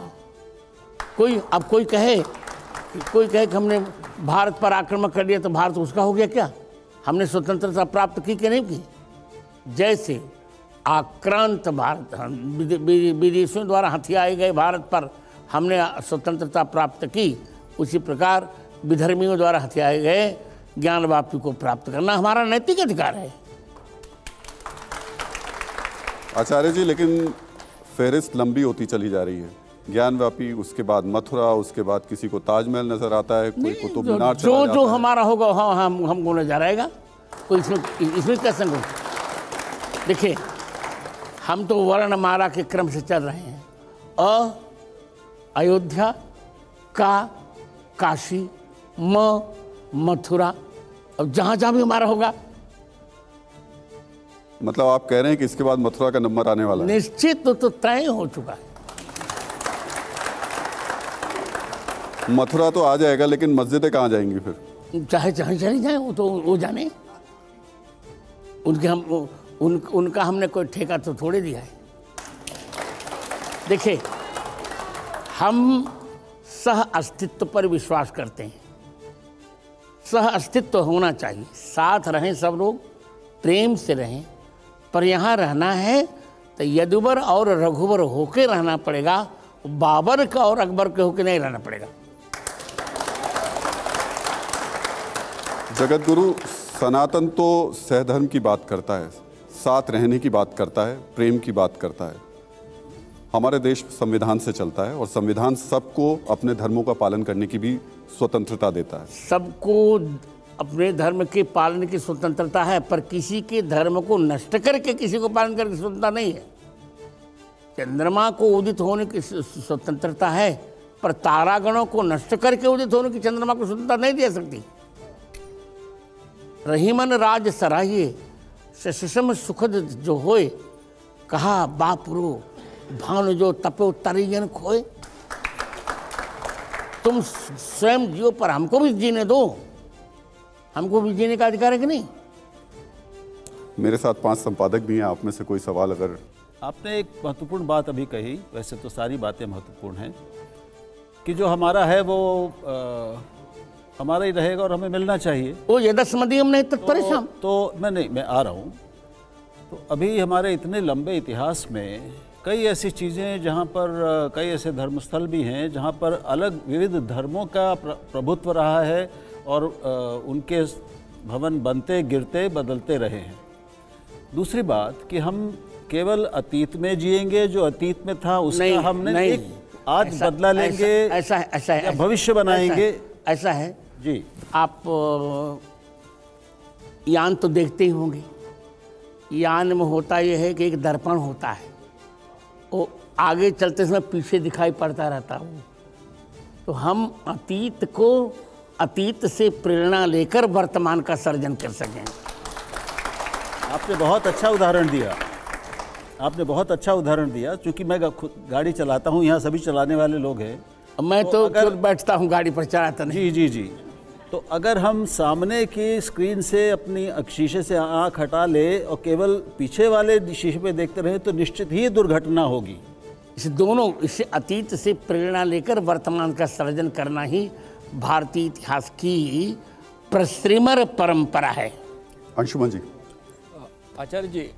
अब कोई कहे कि हमने भारत पर आक्रमण कर लिया तो भारत उसका हो गया क्या? हमने स्वतंत्रता प्राप्त की कि नहीं की? जैसे आक्रांत भारत विदेशियों द्वारा हथियाए गए भारत पर हमने स्वतंत्रता प्राप्त की, उसी प्रकार विधर्मियों द्वारा हथियाए गए ज्ञानवापी को प्राप्त करना हमारा नैतिक अधिकार है। आचार्य जी, लेकिन फहरिस्त लंबी होती चली जा रही है। ज्ञानव्यापी, उसके बाद मथुरा, उसके बाद किसी को ताजमहल नजर आता है, कोई कुतुब मीनार चला जाता है। जो हमारा होगा हमको नजर आएगा। कोई इसमें क्या संकोच? देखिए, हम तो वर्णमाला के क्रम से चल रहे हैं। अयोध्या, का, काशी, मथुरा, अब जहां जहां भी हमारा होगा। मतलब आप कह रहे हैं कि इसके बाद मथुरा का नंबर आने वाला है? निश्चित तो तय हो चुका है। मथुरा तो आ जाएगा, लेकिन मस्जिदें कहाँ जाएंगी फिर? चाहे चली जाए, वो तो वो जाने। उनका हमने कोई ठेका तो थोड़े दिया है। देखिए, हम सह अस्तित्व पर विश्वास करते हैं। सह अस्तित्व होना चाहिए, साथ रहें सब लोग, प्रेम से रहें। पर यहाँ रहना है तो यदुबर और रघुवर होके रहना पड़ेगा, बाबर का और अकबर के होके नहीं रहना पड़ेगा। जगत गुरु, सनातन तो सहधर्म की बात करता है, साथ रहने की बात करता है, प्रेम की बात करता है। हमारे देश संविधान से चलता है और संविधान सबको अपने धर्मों का पालन करने की भी स्वतंत्रता देता है। सबको अपने धर्म के पालन की स्वतंत्रता है, पर किसी के धर्म को नष्ट करके किसी को पालन करने की स्वतंत्रता नहीं है। चंद्रमा को उदित होने की स्वतंत्रता है, पर तारागणों को नष्ट करके उदित होने की चंद्रमा को स्वतंत्रता नहीं दे सकती। रहीमन राज सराहिए सुषम सुखद जो होए, कहा बापुरो भानु जो तपो तरियन खोए। तुम स्वयं जियो, पर हमको भी जीने दो। हमको भी जीने का अधिकार है कि नहीं? मेरे साथ 5 संपादक भी हैं, आप में से कोई सवाल अगर? आपने एक महत्वपूर्ण बात अभी कही, वैसे तो सारी बातें महत्वपूर्ण हैं, कि जो हमारा है वो हमारा ही रहेगा और हमें मिलना चाहिए। वो यदस्मदीयम नहीं तत्परेशान। तो मैं आ रहा हूँ। तो अभी हमारे इतने लंबे इतिहास में कई ऐसी चीज़ें जहाँ पर कई ऐसे धर्मस्थल भी हैं जहाँ पर अलग विविध धर्मों का प्रभुत्व रहा है और उनके भवन बनते गिरते बदलते रहे हैं। दूसरी बात कि हम केवल अतीत में जिएंगे, जो अतीत में था उसका हमने एक आज बदला लेंगे, ऐसा है, भविष्य बनाएंगे, ऐसा है जी। आप यान तो देखते ही होंगे। यान में होता यह है कि एक दर्पण होता है, वो आगे चलते समय पीछे दिखाई पड़ता रहता है। तो हम अतीत से प्रेरणा लेकर वर्तमान का सर्जन कर सकें। आपने बहुत अच्छा उदाहरण दिया, आपने बहुत अच्छा उदाहरण दिया। चूँकि मैं गाड़ी चलाता हूँ, यहाँ सभी चलाने वाले लोग हैं। मैं तो अगर बैठता हूँ गाड़ी पर, चलाता नहीं। जी। तो अगर हम सामने की स्क्रीन से अपनी शीशे से आँख हटा ले और केवल पीछे वाले शीशे पे देखते रहे तो निश्चित ही दुर्घटना होगी। इसे अतीत से प्रेरणा लेकर वर्तमान का सर्जन करना ही भारतीय इतिहास की प्रश्रिमर परंपरा है। अंशुमन जी। आचार्य जी,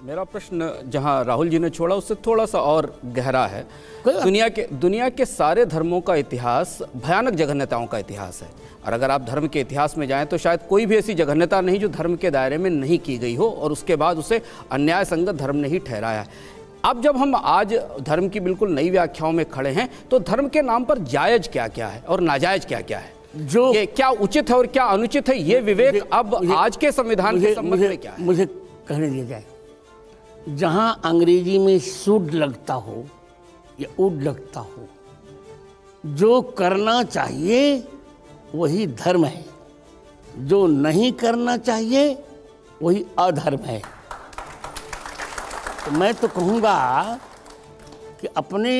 मेरा प्रश्न जहां राहुल जी ने छोड़ा उससे थोड़ा सा और गहरा है। दुनिया के सारे धर्मों का इतिहास भयानक जघन्यताओं का इतिहास है, और अगर आप धर्म के इतिहास में जाएं तो शायद कोई भी ऐसी जघन्यता नहीं जो धर्म के दायरे में नहीं की गई हो और उसके बाद उसे अन्याय संगत धर्म ने ही ठहराया है। अब जब हम आज धर्म की बिल्कुल नई व्याख्याओं में खड़े हैं तो धर्म के नाम पर जायज क्या क्या है और नाजायज क्या क्या है, जो ये क्या उचित है और क्या अनुचित है, ये विवेक अब आज के संविधान के संबंध में क्या है? मुझे कहने दिया जाए, जहां अंग्रेजी में शुड लगता हो या उड लगता हो, जो करना चाहिए वही धर्म है, जो नहीं करना चाहिए वही अधर्म है। तो मैं तो कहूँगा कि अपने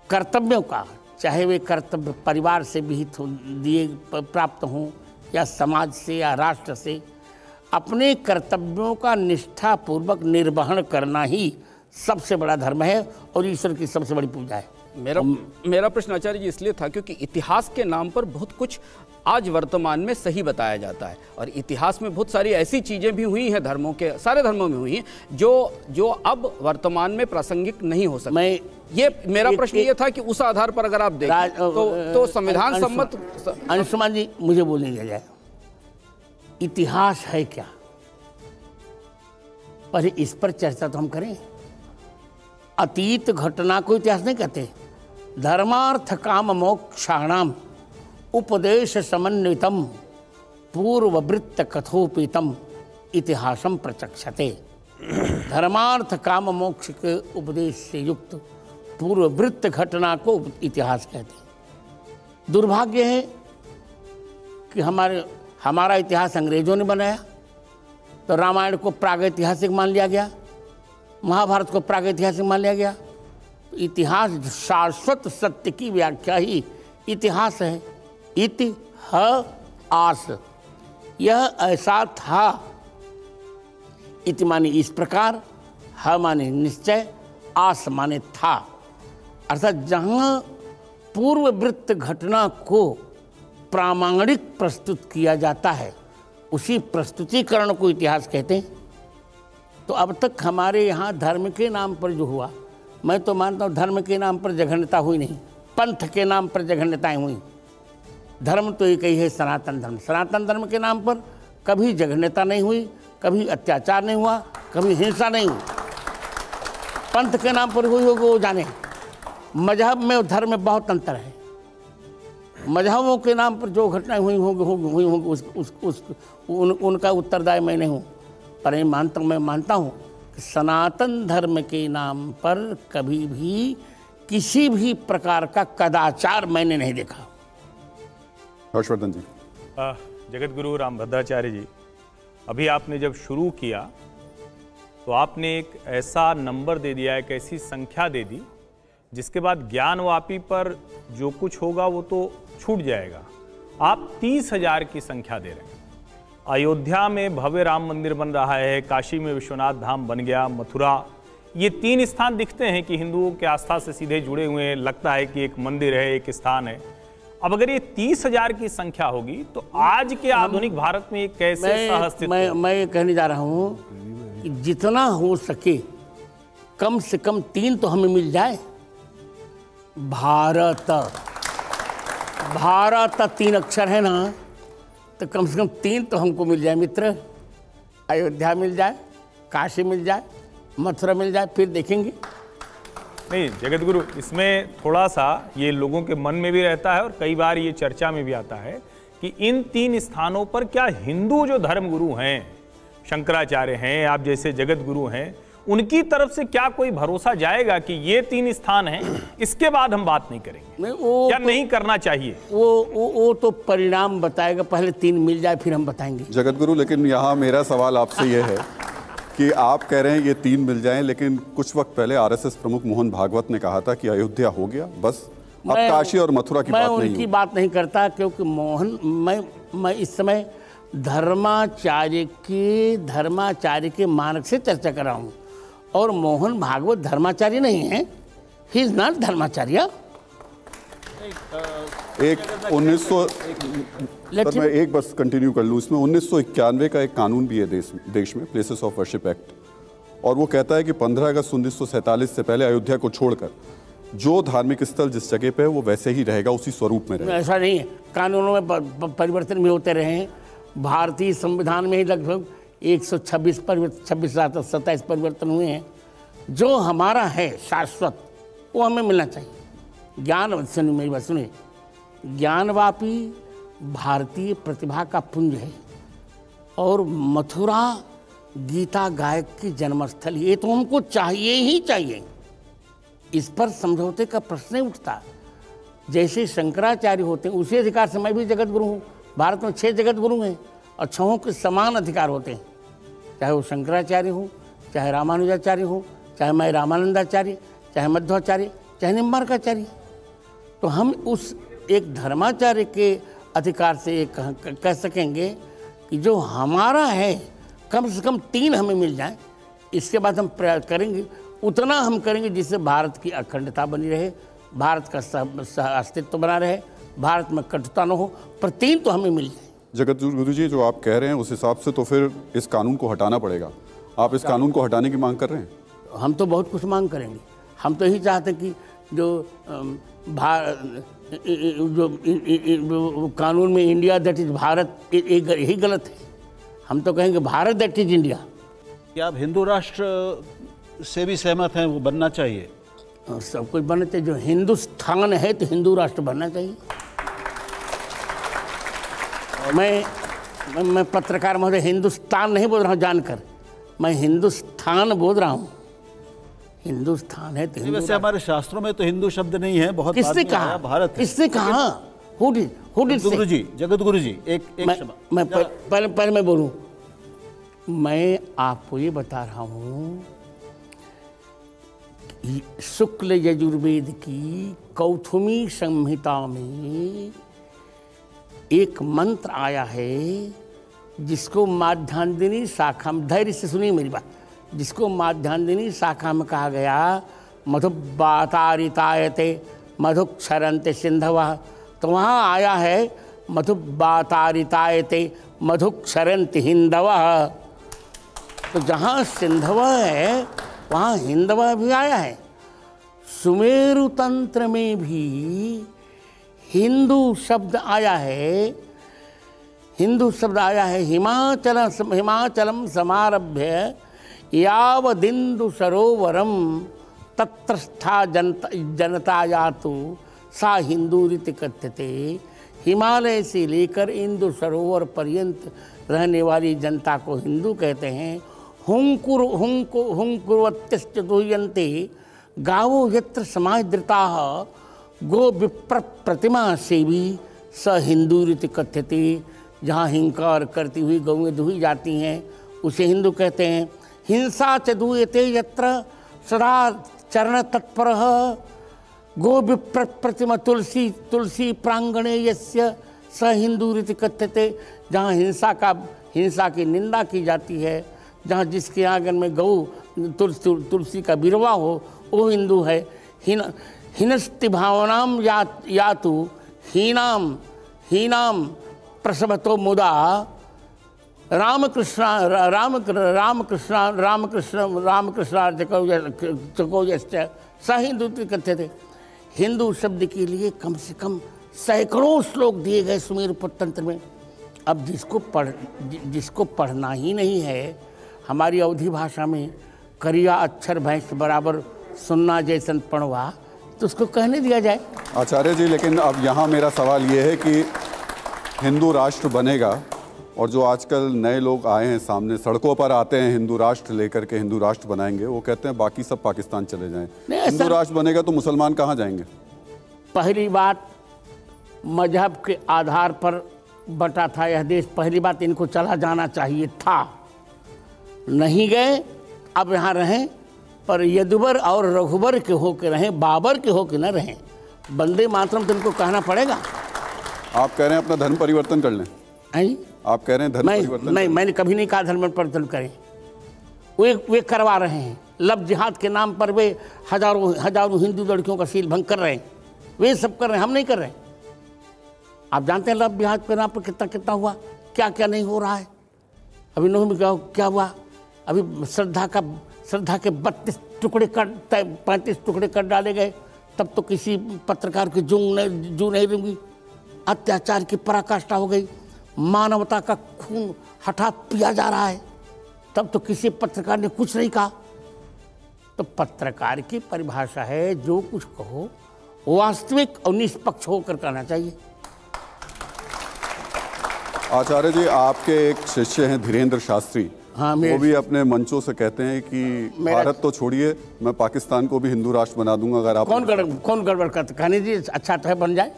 कर्तव्यों का, चाहे वे कर्तव्य परिवार से विहित हो दिए प्राप्त हों या समाज से या राष्ट्र से, अपने कर्तव्यों का निष्ठापूर्वक निर्वहन करना ही सबसे बड़ा धर्म है और ईश्वर की सबसे बड़ी पूजा है। मेरा प्रश्न आचार्य जी इसलिए था क्योंकि इतिहास के नाम पर बहुत कुछ आज वर्तमान में सही बताया जाता है, और इतिहास में बहुत सारी ऐसी चीज़ें भी हुई हैं, धर्मों के सारे धर्मों में हुई हैं, जो अब वर्तमान में प्रासंगिक नहीं हो सकती। मेरा प्रश्न ये था कि उस आधार पर अगर आप देखें तो संविधान सम्मत। अंशुमान जी, मुझे बोलने दिया जाए, इतिहास है क्या, पर इस पर चर्चा तो हम करें। अतीत घटना को इतिहास नहीं कहते। धर्मार्थ काम मोक्षाणाम उपदेश समन्वितम पूर्ववृत्त कथोपितम इतिहासम प्रचक्षते। धर्मार्थ काम मोक्ष के उपदेश से युक्त पूर्ववृत्त घटना को इतिहास कहते हैं। दुर्भाग्य है कि हमारा इतिहास अंग्रेजों ने बनाया, तो रामायण को प्रागैतिहासिक मान लिया गया, महाभारत को प्रागैतिहासिक मान लिया गया। इतिहास शाश्वत सत्य की व्याख्या ही इतिहास है। इतिहास, यह ऐसा था। इति माने इस प्रकार, ह माने निश्चय, आस माने था। अर्थात जहाँ पूर्ववृत्त घटना को प्रामाणिक प्रस्तुत किया जाता है, उसी प्रस्तुतिकरण को इतिहास कहते हैं। तो अब तक हमारे यहाँ धर्म के नाम पर जो हुआ, मैं तो मानता हूँ धर्म के नाम पर जघन्यता हुई नहीं, पंथ के नाम पर जघन्यताएं हुई। धर्म तो एक ही है, सनातन धर्म। सनातन धर्म के नाम पर कभी जघन्यता नहीं हुई, कभी अत्याचार नहीं हुआ, कभी हिंसा नहीं हुई। पंथ के नाम पर हुई होगी वो जाने। मजहब में और धर्म में बहुत अंतर है। मजहबों के नाम पर जो घटनाएं हुई होंगी उनका उत्तरदायी मैं नहीं हूँ, पर मैं मानता हूँ कि सनातन धर्म के नाम पर कभी भी किसी भी प्रकार का कदाचार मैंने नहीं देखा। हर्षवर्धन जी। जगत गुरु रामभद्राचार्य जी, अभी आपने जब शुरू किया तो आपने एक ऐसा नंबर दे दिया, एक ऐसी संख्या दे दी जिसके बाद ज्ञानवापी पर जो कुछ होगा वो तो छूट जाएगा। आप 30,000 की संख्या दे रहे हैं। अयोध्या में भव्य राम मंदिर बन रहा है, काशी में विश्वनाथ धाम बन गया, मथुरा, ये 3 स्थान दिखते हैं कि हिंदुओं के आस्था से सीधे जुड़े हुए हैं, लगता है कि एक मंदिर है, एक स्थान है। अब अगर ये 30,000 की संख्या होगी तो आज के आधुनिक भारत में कैसे सहअस्तित्व? मैं ये कहने जा रहा हूँ कि जितना हो सके कम से कम 3 तो हमें मिल जाए। भारत 3 अक्षर है ना, तो कम से कम 3 तो हमको मिल जाए मित्र। अयोध्या मिल जाए, काशी मिल जाए, मथुरा मिल जाए, फिर देखेंगे। नहीं जगत गुरु, इसमें थोड़ा सा ये लोगों के मन में भी रहता है और कई बार ये चर्चा में भी आता है कि इन 3 स्थानों पर क्या हिंदू जो धर्म गुरु हैं, शंकराचार्य हैं, आप जैसे जगत गुरु हैं, उनकी तरफ से क्या कोई भरोसा जाएगा कि ये 3 स्थान हैं, इसके बाद हम बात नहीं करेंगे? क्या तो, नहीं करना चाहिए? वो तो परिणाम बताएगा, पहले 3 मिल जाए फिर हम बताएंगे। जगत गुरु, लेकिन यहाँ मेरा सवाल आपसे ये है कि आप कह रहे हैं ये 3 मिल जाएं, लेकिन कुछ वक्त पहले आरएसएस प्रमुख मोहन भागवत ने कहा था कि अयोध्या हो गया बस, अब काशी और मथुरा की बात नहीं। मैं उनकी बात नहीं करता, क्योंकि मैं इस समय धर्माचार्य के मार्ग से चर्चा कर रहा हूँ, और मोहन भागवत धर्माचार्य नहीं है। ही इज नॉट धर्माचार्य। एक 1900 सर मैं एक बस कंटिन्यू कर लूँ, इसमें 1991 का एक कानून भी है देश में, प्लेसेस ऑफ वर्शिप एक्ट, और वो कहता है कि 15 अगस्त 1947 से पहले अयोध्या को छोड़कर जो धार्मिक स्थल जिस जगह पे है वो वैसे ही रहेगा, उसी स्वरूप में रहेगा। ऐसा नहीं है, कानूनों में परिवर्तन भी होते रहे हैं। भारतीय संविधान में ही लगभग 126 27 परिवर्तन हुए हैं। जो हमारा है शाश्वत वो हमें मिलना चाहिए। ज्ञान, सुनिए मेरी बात सुनिए, ज्ञानवापी भारतीय प्रतिभा का पुंज है और मथुरा गीता गायक की जन्मस्थल, ये तो हमको चाहिए ही चाहिए। इस पर समझौते का प्रश्न ही उठता। जैसे शंकराचार्य होते हैं उसी अधिकार से मैं भी जगत गुरु हूँ। भारत में 6 जगत गुरु हैं और 6 के समान अधिकार होते हैं, चाहे वो शंकराचार्य हो, चाहे रामानुजाचार्य हो, चाहे मैं रामानंदाचार्य, चाहे मध्वाचार्य, चाहे निम्बार्काचार्य। तो हम उस एक धर्माचार्य के अधिकार से ये कह सकेंगे कि जो हमारा है कम से कम 3 हमें मिल जाए। इसके बाद हम प्रयास करेंगे, उतना हम करेंगे जिससे भारत की अखंडता बनी रहे, भारत का अस्तित्व बना रहे, भारत में कटुता न हो, पर 3 तो हमें मिल जाए। जगत गुरु जी, जो आप कह रहे हैं उस हिसाब से तो फिर इस कानून को हटाना पड़ेगा। आप इस कानून को हटाने की मांग कर रहे हैं? हम तो बहुत कुछ मांग करेंगे। हम तो यही चाहते हैं कि जो कानून में इंडिया दैट इज भारत, यही गलत है। हम तो कहेंगे भारत दैट इज इंडिया। क्या आप हिंदू राष्ट्र से भी सहमत हैं? वो बनना चाहिए, सब कुछ बनना चाहिए। जो हिंदुस्तान है तो हिंदू राष्ट्र बनना चाहिए। मैं पत्रकार महोदय हिंदुस्तान नहीं बोल रहा हूँ जानकर, मैं हिंदुस्तान बोल रहा हूँ। हिंदुस्तान है तो हिंदू। वैसे हमारे शास्त्रों में तो हिंदू शब्द नहीं है, बहुत किसने कहा? भारत। किसने कहा? गुरु जी, जगत गुरु जी, एक मैं पहले मैं बोलूं। मैं आपको ये बता रहा हूँ, शुक्ल यजुर्वेद की कौथुमी संहिता में एक मंत्र आया है जिसको माध्यान्दिनी शाखा में, धैर्य से सुनिए मेरी बात, जिसको माध्यान्दिनी शाखा में कहा गया मधुबातारितायते मधुक्षरन्ते सिंधवः। तो वहाँ आया है मधुबातारितायते मधुक्षरन्ति हिंदवः। तो जहाँ सिंधवः है वहाँ हिंदवः भी आया है। सुमेरु तंत्र में भी हिंदू शब्द आया है, हिंदू शब्द आया है। हिमाचलम समारभ्य यावदिंदु सरोवरम तत्रस्था जनता यातु सा हिंदू रीति कथ्यते। हिमालय से लेकर इंदु सरोवर पर्यंत रहने वाली जनता को हिंदू कहते हैं। हुंकुर्वत्यश्च दुह्यन्ते गावो यत्र समादृताः गो विप्र प्रतिमा सेवी स हिंदू रीति कथ्यते। जहाँ हिंकार करती हुई गौएं दुही जाती हैं उसे हिंदू कहते हैं। हिंसा च दूयते यत्र सदा चरण तत्परः गो विप्र प्रतिमा तुलसी प्रांगणे यस्य स हिंदू रीति कथ्यते। जहाँ हिंसा की निंदा की जाती है, जहाँ जिसके आंगन में गौ तुलसी का बिरवा हो वो हिंदू है। हिनस्ति भावनाम यातु हीनाम प्रसवतो मुदा रामकृष्णार्चकोजश्च स हिंदू कथ्यते। हिंदू शब्द के लिए कम से कम सैकड़ों श्लोक दिए गए सुमेरु तंत्र में। अब जिसको पढ़ना ही नहीं है, हमारी अवधी भाषा में करिया अक्षर भैंस बराबर सुनना जैसन पढ़वा, तो उसको कहने दिया जाए। आचार्य जी, लेकिन अब यहाँ मेरा सवाल ये है कि हिंदू राष्ट्र बनेगा और जो आजकल नए लोग आए हैं सामने, सड़कों पर आते हैं हिंदू राष्ट्र लेकर के, हिंदू राष्ट्र बनाएंगे, वो कहते हैं बाकी सब पाकिस्तान चले जाएं। हिंदू राष्ट्र बनेगा तो मुसलमान कहाँ जाएंगे? पहली बात, मजहब के आधार पर बटा था यह देश। पहली बात, इनको चला जाना चाहिए था, नहीं गए। अब यहाँ रहें, पर यदुबर और रघुबर के होके रहें, बाबर के होके न रहें। वंदे मातरम तो इनको कहना पड़ेगा। आप कह रहे हैं अपना धर्म परिवर्तन कर लें? आप कह रहे हैं धर्म परिवर्तन? नहीं, मैंने कभी नहीं कहा धर्म परिवर्तन करें। वे करवा रहे हैं। लव जिहाद के नाम पर वे हजारों हिंदू लड़कियों का सील भंग कर रहे हैं। वे सब कर रहे हैं, हम नहीं कर रहे हैं। आप जानते हैं लाभ ब्याज पे नाम पर कितना कितना हुआ, क्या क्या नहीं हो रहा है। अभी नौ में क्या हुआ, अभी श्रद्धा के 32 टुकड़े कर 35 टुकड़े कर डाले गए, तब तो किसी पत्रकार की जू नहीं दूंगी। अत्याचार की पराकाष्ठा हो गई, मानवता का खून हठात पिया जा रहा है, तब तो किसी पत्रकार ने कुछ नहीं कहा। तो पत्रकार की परिभाषा है जो कुछ कहो वास्तविक और निष्पक्ष होकर कहना चाहिए। आचार्य जी, आपके एक शिष्य हैं धीरेन्द्र शास्त्री, हाँ, वो भी अपने मंचों से कहते हैं कि भारत तो छोड़िए, मैं पाकिस्तान को भी हिंदू राष्ट्र बना दूंगा अगर आप। कौन गड़बड़ करते, कहने जी अच्छा तो है बन जाए,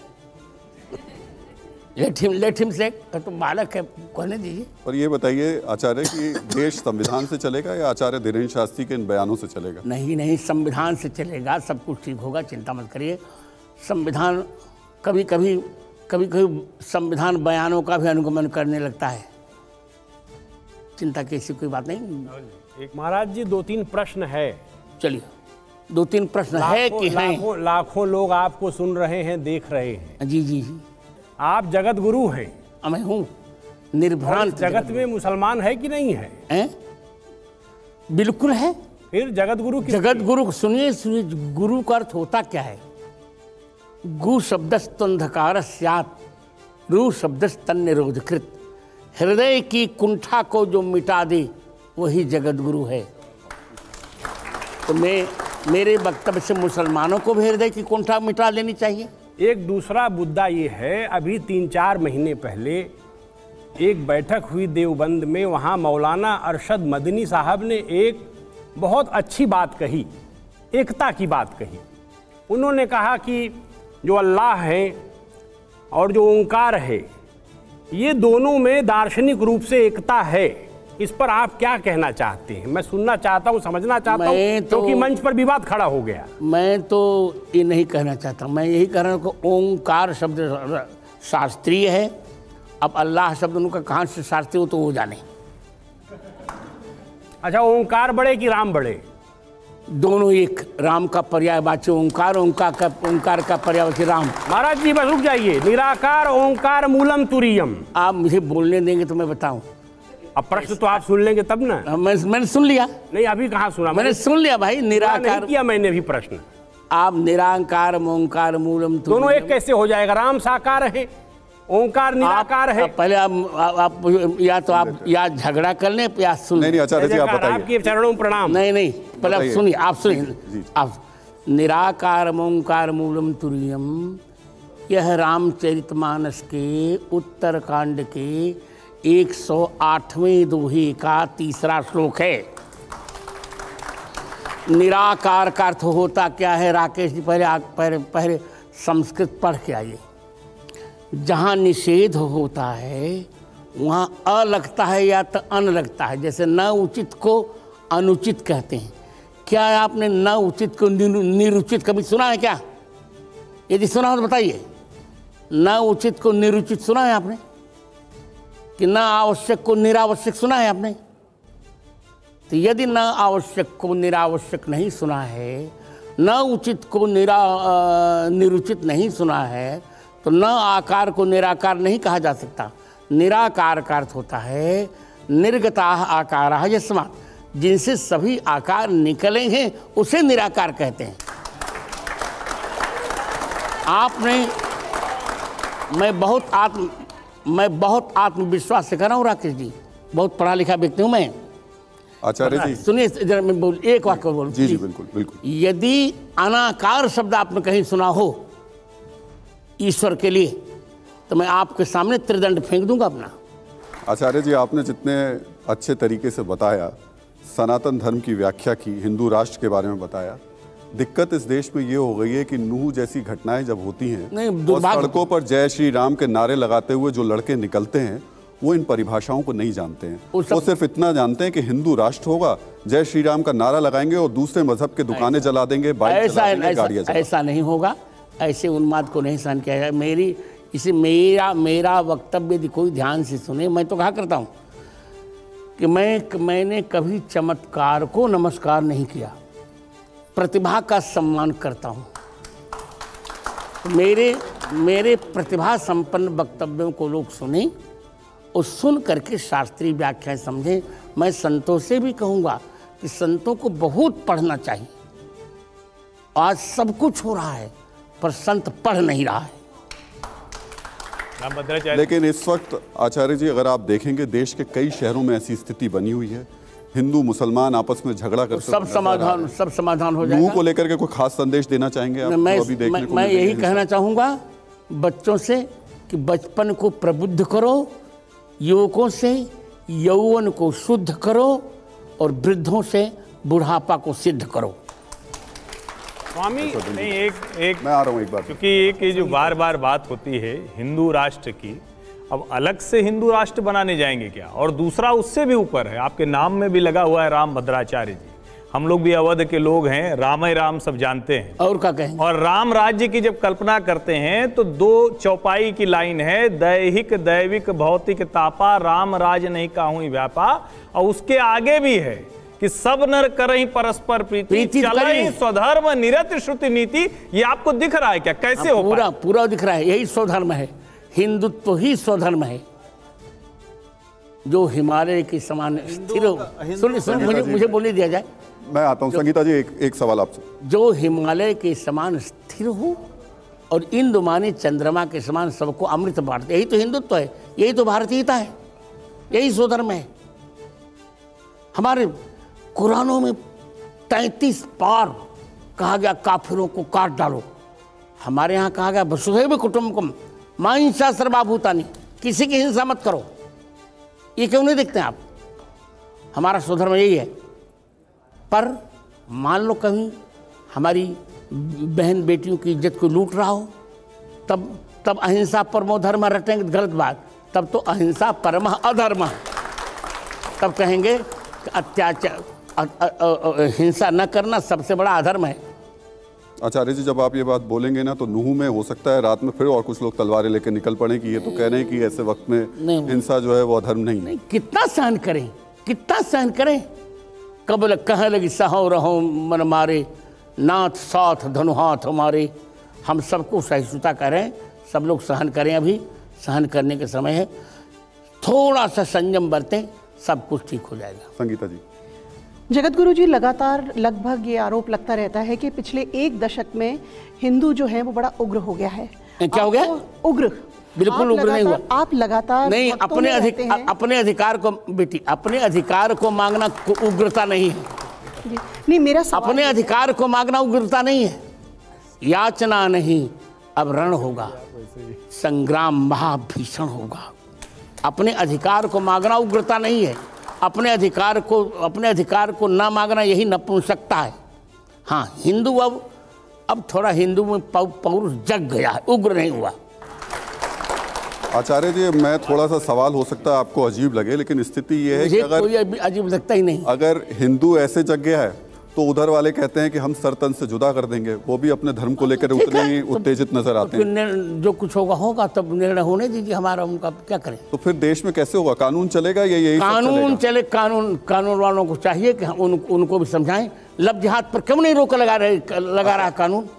लेट हिम से, तो बालक है, कहने दीजिए। पर ये बताइए आचार्य कि देश संविधान से चलेगा या आचार्य धीरेन्द्र शास्त्री के इन बयानों से चलेगा? नहीं, संविधान से चलेगा, सब कुछ ठीक होगा, चिंता मत करिए। संविधान कभी कभी संविधान बयानों का भी अनुगमन करने लगता है, चिंता की ऐसी कोई बात नहीं। एक महाराज जी 2-3 प्रश्न है। चलिए 2-3 प्रश्न है कि हैं? लाखों लोग आपको सुन रहे हैं, देख रहे हैं। जी। आप जगत गुरु हैं। मैं हूँ निर्भ्रांत। जगत में मुसलमान है कि नहीं है? बिल्कुल है। फिर जगत गुरु सुनिए, गुरु का अर्थ होता क्या है? गु शब्दस्तंधकार स्यात्, रु शब्दस्तन निरोधकृत। हृदय की कुंठा को जो मिटा दे वही जगत गुरु है। तो मेरे वक्तव्य से मुसलमानों को भी हृदय की कुंठा मिटा लेनी चाहिए। एक दूसरा मुद्दा ये है, अभी 3-4 महीने पहले एक बैठक हुई देवबंद में, वहाँ मौलाना अरशद मदनी साहब ने एक बहुत अच्छी बात कही, एकता की बात कही। उन्होंने कहा कि जो अल्लाह है और जो ओंकार है, ये दोनों में दार्शनिक रूप से एकता है। इस पर आप क्या कहना चाहते हैं? मैं सुनना चाहता हूँ, समझना चाहता हूँ, क्योंकि मंच पर विवाद खड़ा हो गया। मैं तो ये नहीं कहना चाहता, मैं यही कह रहा हूँ कि ओंकार शब्द शास्त्रीय है। अब अल्लाह शब्द उनका कहाँ से शास्त्रीय हो तो वो जाने। अच्छा, ओंकार बड़े कि राम बड़े? दोनों एक। राम का पर्यायवाची ओंकार, ओंकार का पर्यायवाची राम। महाराज जी बस रुक जाइए। निराकार ओंकार मूलम तुरीयम। आप मुझे बोलने देंगे तो मैं बताऊं। अब प्रश्न तो आप सुन लेंगे तब ना। मैंने सुन लिया। नहीं, अभी कहाँ सुना? मैंने सुन लिया भाई। निराकार नहीं किया मैंने भी प्रश्न। आप निराकार ओंकार मूलम तुरीयम, दोनों एक कैसे हो जाएगा? राम साकार है, ओंकार निराकार है। पहले आप या झगड़ा कर लें या सुन। नहीं आचार्य जी आप बताइए। आपके चरणों में प्रणाम। नहीं, पहले आप सुनिए, आप निराकार ओंकार मूलम तुरीयम, यह रामचरितमानस के उत्तरकांड के 108वें दोहे का 3रा श्लोक है। निराकार का अर्थ होता क्या है? राकेश जी पहले संस्कृत पढ़ के आइए। जहाँ निषेध होता है वहाँ अ लगता है या तो अन लगता है। जैसे न उचित को अनुचित कहते हैं। क्या आपने न उचित को निरुचित कभी सुना है क्या? यदि सुना हो तो बताइए। न उचित को निरुचित सुना है आपने? कि न आवश्यक को निरावश्यक सुना है आपने? तो यदि न आवश्यक को निरावश्यक नहीं सुना है, न उचित को निरुचित नहीं सुना है, तो न आकार को निराकार नहीं कहा जा सकता। निराकार का अर्थ होता है निर्गताः आकाराः यस्मात्, जिनसे सभी आकार निकले हैं उसे निराकार कहते हैं। मैं बहुत आत्मविश्वास से कर रहा हूँ राकेश जी, बहुत पढ़ा लिखा व्यक्ति हूँ मैं। आचार्य जी सुनिए जरा, मैं एक वाक्य बोलूँ। जी बिल्कुल। यदि अनाकार शब्द आपने कहीं सुना हो ईश्वर के लिए, तो मैं आपके सामने त्रिदंड फेंक दूंगा अपना। आचार्य जी, आपने जितने अच्छे तरीके से बताया, सनातन धर्म की व्याख्या की, हिंदू राष्ट्र के बारे में बताया, दिक्कत इस देश में ये हो गई है कि नूह जैसी घटनाएं जब होती हैं और सड़कों पर जय श्री राम के नारे लगाते हुए जो लड़के निकलते हैं, वो इन परिभाषाओं को नहीं जानते हैं। वो सिर्फ इतना जानते हैं कि हिंदू राष्ट्र होगा, जय श्री राम का नारा लगाएंगे और दूसरे मजहब के दुकानें जला देंगे, बाइक चला देंगे, गाड़ियां चला देंगे। ऐसा नहीं होगा, ऐसे उन्माद को नहीं सहन किया जाए। मेरा वक्तव्य यदि कोई ध्यान से सुने, मैं तो कहा करता हूँ कि मैंने कभी चमत्कार को नमस्कार नहीं किया, प्रतिभा का सम्मान करता हूँ। मेरे प्रतिभा संपन्न वक्तव्यों को लोग सुने और सुन करके शास्त्रीय व्याख्याएं समझें। मैं संतों से भी कहूँगा कि संतों को बहुत पढ़ना चाहिए। आज सब कुछ हो रहा है पर संत पढ़ नहीं रहा है। लेकिन इस वक्त आचार्य जी अगर आप देखेंगे देश के कई शहरों में ऐसी स्थिति बनी हुई है, हिंदू मुसलमान आपस में झगड़ा करते सब समाधान हो जाएगा। लूह को लेकर के कोई खास संदेश देना चाहेंगे आप? मैं यही कहना चाहूँगा बच्चों से कि बचपन को प्रबुद्ध करो, युवकों से यौवन को शुद्ध करो और वृद्धों से बुढ़ापा को सिद्ध करो। स्वामी नहीं एक मैं आ रहा हूँ एक बार, क्योंकि एक ये जो बार बार बात होती है हिंदू राष्ट्र की, अब अलग से हिंदू राष्ट्र बनाने जाएंगे क्या? और दूसरा उससे भी ऊपर है, आपके नाम में भी लगा हुआ है राम भद्राचार्य जी। हम लोग भी अवध के लोग हैं, राम राम सब जानते हैं। और क्या कहें? और राम राज्य की जब कल्पना करते हैं तो 2 चौपाई की लाइन है, दैहिक दैविक भौतिक तापा राम राज नहीं काहू व्यापा। और उसके आगे भी है कि सब नर करहीं परस्पर प्रीति चलहीं स्वधर्म निरत श्रुति नीति। ये आपको दिख रहा है क्या? कैसे हो? पूरा दिख रहा है। यही स्वधर्म है, हिंदुत्व ही स्वधर्म है जो हिमालय के समान स्थिर हो। सुनिए मुझे बोलने दिया जाए। मैं आता हूँ संगीता जी, एक सवाल आपसे। जो हिमालय के समान स्थिर हो और इंद्र माने चंद्रमा के समान सबको अमृत बांटते, यही तो हिंदुत्व है, यही तो भारतीयता है, यही स्वधर्म है। हमारे कुरानों में 33 बार कहा गया काफिरों को काट डालो। हमारे यहाँ कहा गया वसुधैव कुटुम्बकम मां हिंसा सर्वभूतानि, किसी की हिंसा मत करो। ये क्यों नहीं देखते आप? हमारा स्वधर्म यही है। पर मान लो कहीं हमारी बहन बेटियों की इज्जत को लूट रहा हो, तब अहिंसा परमो धर्म रटेंगे, गलत बात। तब तो अहिंसा परम अधर्म, तब कहेंगे अत्याचार हिंसा न करना सबसे बड़ा अधर्म है। आचार्य जी जब आप ये बात बोलेंगे ना तो नूह में हो सकता है रात में फिर और कुछ लोग तलवारें लेकर निकल पड़े कि ये तो कह रहे हैं कि ऐसे वक्त में हिंसा जो है वो अधर्म नहीं है। कितना सहन करें, कितना सहन करें? कब कह लगी सहो रहो मन मारे, नाथ साथ धनु हाथ हमारे। हम सबको सहिष्णुता करें, सब लोग सहन करें। अभी सहन करने के समय है, थोड़ा सा संयम बरतें, सब कुछ ठीक हो जाएगा। संगीता जी। जगतगुरु जी, लगातार लगभग ये आरोप लगता रहता है कि पिछले 1 दशक में हिंदू जो है वो बड़ा उग्र हो गया है। क्या हो गया? उग्र? बिल्कुल उग्र नहीं हुआ। आप लगातार नहीं, अपने अधिकार को बेटी, अपने अधिकार को मांगना उग्रता नहीं है। नहीं, मेरा सवाल अपने अधिकार को मांगना उग्रता नहीं है। याचना नहीं, अब रण होगा, संग्राम महाभीषण होगा। अपने अधिकार को मांगना उग्रता नहीं है। अपने अधिकार को ना मांगना यही नपुंसकता है। हाँ, हिंदू अब थोड़ा हिंदू में पौरुष जग गया है, उग्र नहीं हुआ। आचार्य जी, मैं थोड़ा सा सवाल हो सकता है आपको अजीब लगे, लेकिन स्थिति ये है कि अगर कोई अजीब लगता ही नहीं, अगर हिंदू ऐसे जग गया है तो उधर वाले कहते हैं कि हम सर तन से जुदा कर देंगे। वो भी अपने धर्म को लेकर उतने ही उत्तेजित नजर आते हैं। जो कुछ होगा तब निर्णय होने दीजिए हमारा, उनका क्या करें। तो फिर देश में कैसे होगा? कानून चलेगा या यही कानून चले? कानून वालों को चाहिए कि उनको भी समझाएं। लव जिहाद पर क्यों नहीं रोक लगा रहा कानून?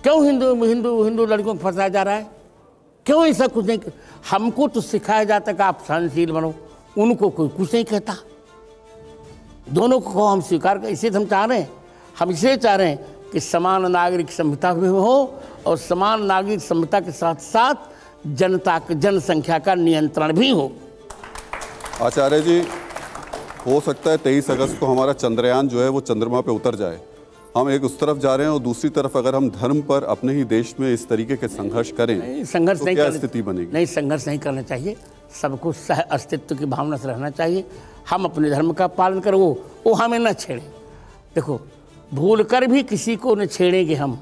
क्यों हिंदू लड़कियों को फंसाया जा रहा है? क्यों ऐसा कुछ नहीं? हमको तो सिखाया जाता है कि आप सहनशील बनो, उनको कोई कुछ नहीं कहता। दोनों को हम स्वीकार कर, इसे हम चाह रहे हैं। हम इसे चाह रहे हैं कि समान नागरिक संहिता भी हो और समान नागरिक संहिता के साथ साथ जनसंख्या का नियंत्रण भी हो। आचार्य जी, हो सकता है 23 अगस्त को हमारा चंद्रयान जो है वो चंद्रमा पे उतर जाए। हम एक उस तरफ जा रहे हैं और दूसरी तरफ अगर हम धर्म पर अपने ही देश में इस तरीके के संघर्ष करें, संघर्ष तो नहीं क्या स्थिति बनेगी? नहीं, संघर्ष नहीं करना चाहिए। सबको सह अस्तित्व की भावना से रहना चाहिए। हम अपने धर्म का पालन करें, वो हमें न छेड़े। देखो, भूल कर भी किसी को न छेड़ेंगे हम।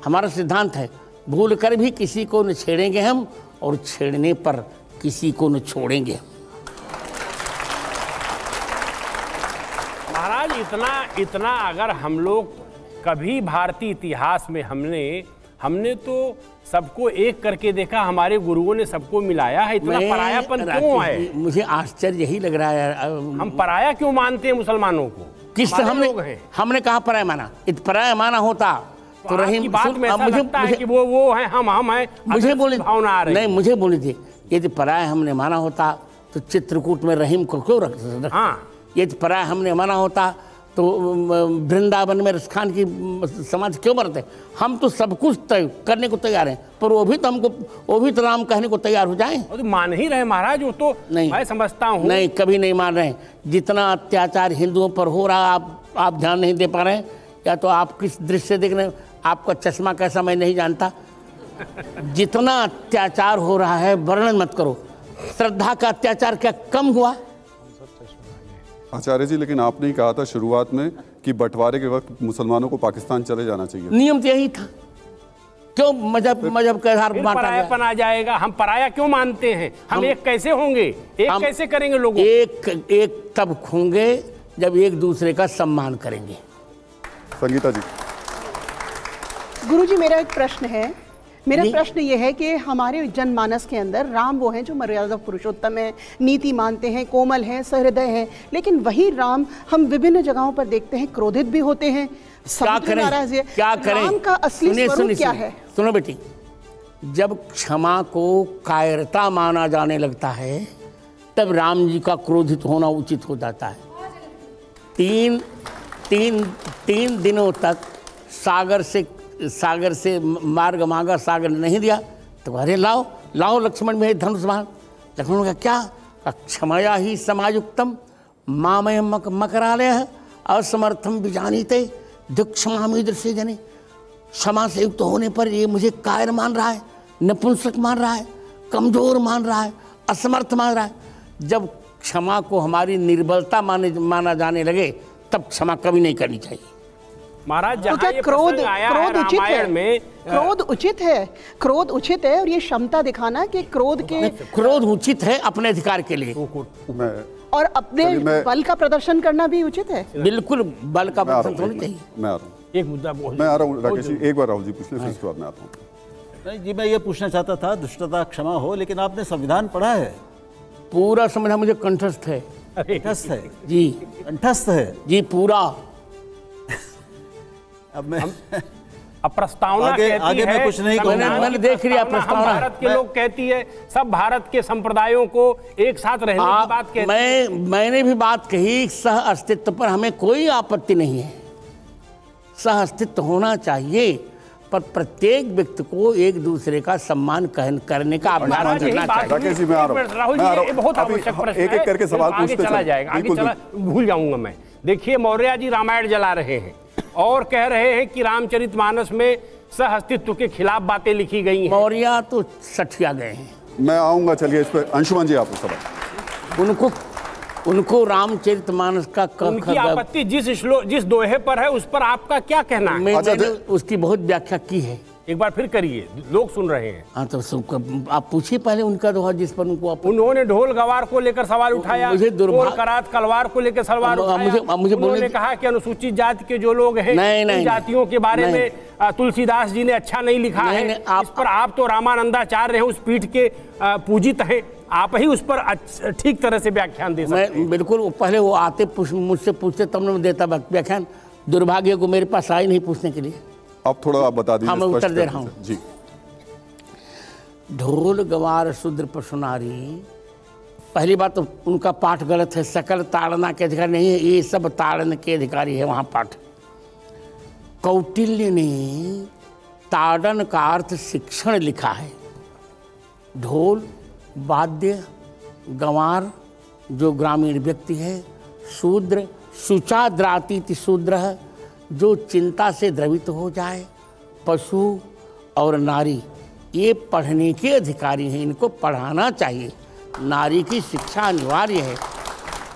हमारा सिद्धांत है, भूल कर भी किसी को न छेड़ेंगे हम और छेड़ने पर किसी को न छोड़ेंगे। महाराज, इतना अगर हम लोग कभी भारतीय इतिहास में हमने तो सबको एक करके देखा, हमारे गुरुओं ने सबको मिलाया है, इतना परायापन क्यों है? मुझे आश्चर्य यही लग रहा है। हम पराया क्यों मानते हैं मुसलमानों को? हमने कहा पराया माना? पराया माना होता तो रहीम आपकी बात सुन, में अब ऐसा लगता है कि वो है हम है, मुझे बोली भावना आ रही है। नहीं, मुझे बोली थी यदि पराया हमने माना होता तो चित्रकूट में रहीम को क्यों रख हाँ। यदि पराया हमने माना होता तो वृंदावन में रसखान की समाज क्यों मरते। हम तो सब कुछ तय करने को तैयार हैं, पर वो भी तो राम कहने को तैयार हो जाएं। तो मान ही रहे महाराज, वो तो नहीं, मैं समझता हूँ। नहीं, कभी नहीं मान रहे। जितना अत्याचार हिंदुओं पर हो रहा आप ध्यान नहीं दे पा रहे हैं, या तो आप किस दृश्य से देख रहे हैं, आपका चश्मा कैसा मैं नहीं जानता। जितना अत्याचार हो रहा है वर्णन मत करो। श्रद्धा का अत्याचार क्या कम हुआ? आचार्य जी, लेकिन आपने ही कहा था शुरुआत में कि बंटवारे के वक्त मुसलमानों को पाकिस्तान चले जाना चाहिए। नियम तो यही था, क्यों मजहब के आधार पर बांटा गया? परायापन आ जाएगा। हम पराया क्यों मानते हैं? हम एक कैसे होंगे? एक कैसे करेंगे लोगों? एक तब होंगे जब एक दूसरे का सम्मान करेंगे। संगीता जी। गुरुजी, मेरा एक प्रश्न है। मेरा प्रश्न ये है कि हमारे जनमानस के अंदर राम वो हैं जो मर्यादा पुरुषोत्तम है, नीति मानते हैं, कोमल हैं, सहृदय हैं, लेकिन वही राम हम विभिन्न जगहों पर देखते हैं क्रोधित भी होते हैं, क्या करें? क्या करें? राम का असली स्वरूप क्या है? सुनो बेटी, जब क्षमा को कायरता माना जाने लगता है तब राम जी का क्रोधित होना उचित हो जाता है। तीन दिनों तक सागर से मार्ग मांगा, सागर नहीं दिया, तो अरे लाओ लक्ष्मण में धनुष बाण। लक्ष्मण का क्या? क्षमया ही समायुक्तम मामय मकरालय असमर्थम विजानीते दुक्षमामी दृश्य जने। क्षमा से युक्त होने पर ये मुझे कायर मान रहा है, नपुंसक मान रहा है, कमजोर मान रहा है, असमर्थ मान रहा है। जब क्षमा को हमारी निर्बलता माना जाने लगे तब क्षमा कभी नहीं करनी चाहिए। महाराज, तो क्या क्रोध उचित है? क्रोध उचित है और ये क्षमता दिखाना कि क्रोध उचित है अपने अधिकार के लिए, और अपने बल का प्रदर्शन करना भी उचित है। बिल्कुल, बल का प्रदर्शन होना चाहिए। मैं आ रहा हूँ, एक मुद्दा मैं आ रहा हूँ राकेश जी, एक बार राहुल जी पूछ ले, फिर उसके बाद मैं आता हूँ। नहीं जी, मैं ये पूछना चाहता था, दुष्टता क्षमा हो, लेकिन आपने संविधान पढ़ा है? पूरा संविधान मुझे कंठस्थ है। कंठस्थ है जी, कंठस्थ है जी, पूरा। अब प्रस्तावना आगे मैं कुछ नहीं कहूँगा। मैंने देख लिया प्रस्तावना। भारत के लोग कहती है, सब भारत के संप्रदायों को एक साथ रहने की बात कहती है। मैंने भी बात कही, सह अस्तित्व पर हमें कोई आपत्ति नहीं है, सह अस्तित्व होना चाहिए, पर प्रत्येक व्यक्ति को एक दूसरे का सम्मान करने का अभ्यास करना चाहिए। राकेश जी, मैं आ रहा हूँ। राहुल जी, ये बहुत आवश्यक प्रश्न है। एक एक करके सवाल पूछते चला जाएगा, आगे चला, भूल जाऊंगा मैं। देखिए, मौर्य जी रामायण जला रहे हैं और कह रहे हैं कि रामचरितमानस में सह अस्तित्व के खिलाफ बातें लिखी गई हैं। मौर्य तो सठिया गए हैं। मैं आऊंगा, चलिए इस पर अंशुमन जी आप सवाल। उनको रामचरितमानस का उनकी आपत्ति जिस दोहे पर है, उस पर आपका क्या कहना है? मैंने उसकी बहुत व्याख्या की है, एक बार फिर करिए, लोग सुन रहे हैं। हाँ, तो आप पूछिए पहले उनका दोहा जिस पर उन्होंने ढोल गवार को लेकर सवाल उठाया, मुझे करात कलवार को लेकर सवाल उठाया। उन्होंने कहा कि अनुसूचित जाति के जो लोग हैं, जातियों के बारे में तुलसीदास जी ने अच्छा नहीं लिखा है। इस पर आप तो रामानंदाचार्य हैं, उस पीठ के पूजित हैं, आप ही उस पर ठीक तरह से व्याख्यान दे सकते हैं। बिल्कुल, पहले वो आते मुझसे पूछते तब मैं देता व्याख्यान। दुर्भाग्य को मेरे पास आए नहीं पूछने के लिए। अब थोड़ा आप बता दीजिए। हाँ, मैं उत्तर दे रहा हूँ जी। ढोल गवार शूद्र पशुनारी, पहली बात तो उनका पाठ गलत है। सकल ताड़ना के अधिकारी नहीं है, ये सब ताड़न के अधिकारी है वहाँ पाठ। कौटिल्य ने ताड़न का अर्थ शिक्षण लिखा है। ढोल वाद्य, गंवार जो ग्रामीण व्यक्ति है, शूद्र शुचाद्रातीति शूद्र जो चिंता से द्रवित हो जाए, पशु और नारी ये पढ़ने के अधिकारी हैं, इनको पढ़ाना चाहिए। नारी की शिक्षा अनिवार्य है।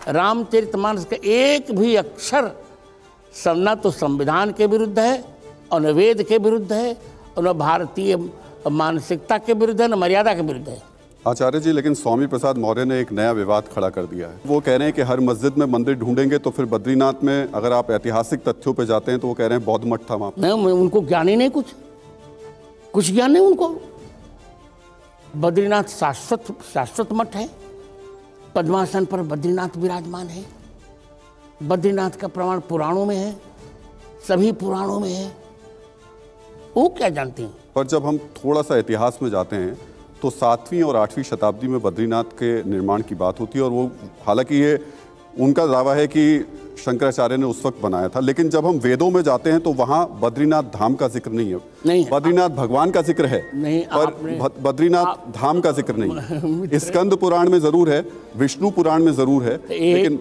रामचरितमानस का एक भी अक्षर न तो संविधान के विरुद्ध है और न वेद के विरुद्ध है और न भारतीय मानसिकता के विरुद्ध है, न मर्यादा के विरुद्ध है। आचार्य जी, लेकिन स्वामी प्रसाद मौर्य ने एक नया विवाद खड़ा कर दिया है। वो कह रहे हैं कि हर मस्जिद में मंदिर ढूंढेंगे तो फिर बद्रीनाथ में अगर आप ऐतिहासिक तथ्यों पे जाते हैं तो वो कह रहे हैं बौद्ध मठ था वहाँ। नहीं, उनको ज्ञान ही नहीं, कुछ ज्ञान नहीं उनको। बद्रीनाथ शाश्वत मठ है, पद्मासन पर बद्रीनाथ विराजमान है। बद्रीनाथ का प्रमाण पुराणों में है, सभी पुराणों में है। वो क्या जानते हैं। पर जब हम थोड़ा सा इतिहास में जाते हैं तो 7वीं और 8वीं शताब्दी में बद्रीनाथ के निर्माण की बात होती है, और वो हालांकि ये उनका दावा है कि शंकराचार्य ने उस वक्त बनाया था, लेकिन जब हम वेदों में जाते हैं तो वहाँ बद्रीनाथ धाम का जिक्र नहीं है। बद्रीनाथ भगवान का जिक्र है नहीं, पर बद्रीनाथ धाम का जिक्र नहीं है। स्कंद पुराण में जरूर है, विष्णु पुराण में जरूर है, लेकिन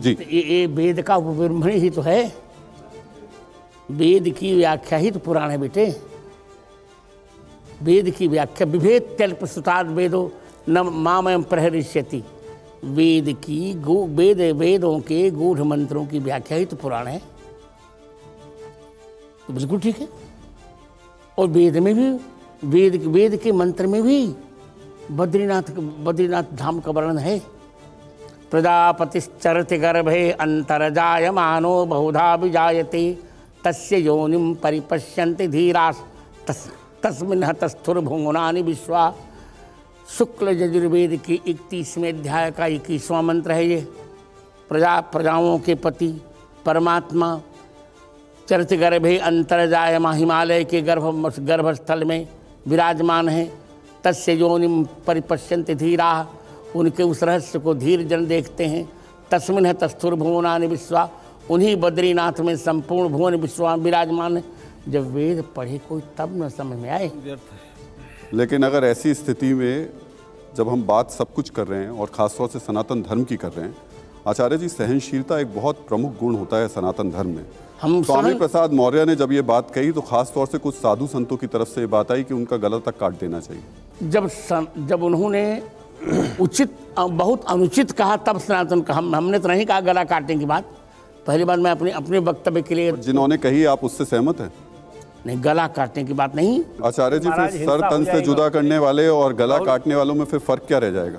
जी ये वेद का उपब्रह्मण ही तो है, वेद की व्याख्या ही तो पुराण है बेटे। वेद की व्याख्या विभेद त्यल्प सुताद वेदो न मामयम प्रहरिष्यति, वेद की वेदों के गूढ़ मंत्रों की व्याख्या ही तो पुराण है, तो बिल्कुल ठीक है। और वेद में भी वेद के मंत्र में भी बद्रीनाथ धाम का वर्णन है। प्रजापतिश्चरति गर्भे अंतर्जायमानो बहुधा विजायते तस्य योनिम परिपश्यन्ति धीरास तस्मिन् हतस्थुर्भुवनानि विश्वा। शुक्ल यजुर्वेद के 31वें अध्याय का 21वां मंत्र है ये। प्रजाओं के पति परमात्मा चरत गर्भे अंतर्जायमा हिमालय के गर्भस्थल में विराजमान है। तस्य योनिम परिपश्यन्ति धीरा, उनके उस रहस्य को धीर जन देखते हैं। तस्मिन् हतस्थुर्भुवनानि विश्वा, उन्हीं बद्रीनाथ में संपूर्ण भुवन विश्वा विराजमान है। जब वेद पढ़े कोई तब न समझ में आए। लेकिन अगर ऐसी स्थिति में जब हम बात सब कुछ कर रहे हैं और ख़ासतौर से सनातन धर्म की कर रहे हैं, आचार्य जी सहनशीलता एक बहुत प्रमुख गुण होता है सनातन धर्म में। स्वामी प्रसाद मौर्य ने जब ये बात कही तो खासतौर से कुछ साधु संतों की तरफ से ये बात आई कि उनका गला तक काट देना चाहिए। जब उन्होंने उचित बहुत अनुचित कहा तब सनातन का हमने तो नहीं कहा गला काटने की बात। पहली बात मैं अपने वक्तव्य के लिए जिन्होंने कही आप उससे सहमत हैं? नहीं, गला काटने की बात नहीं। आचार्य जी फिर सर तन से जुदा करने वाले और गला काटने वालों में फिर फर्क क्या रह जाएगा?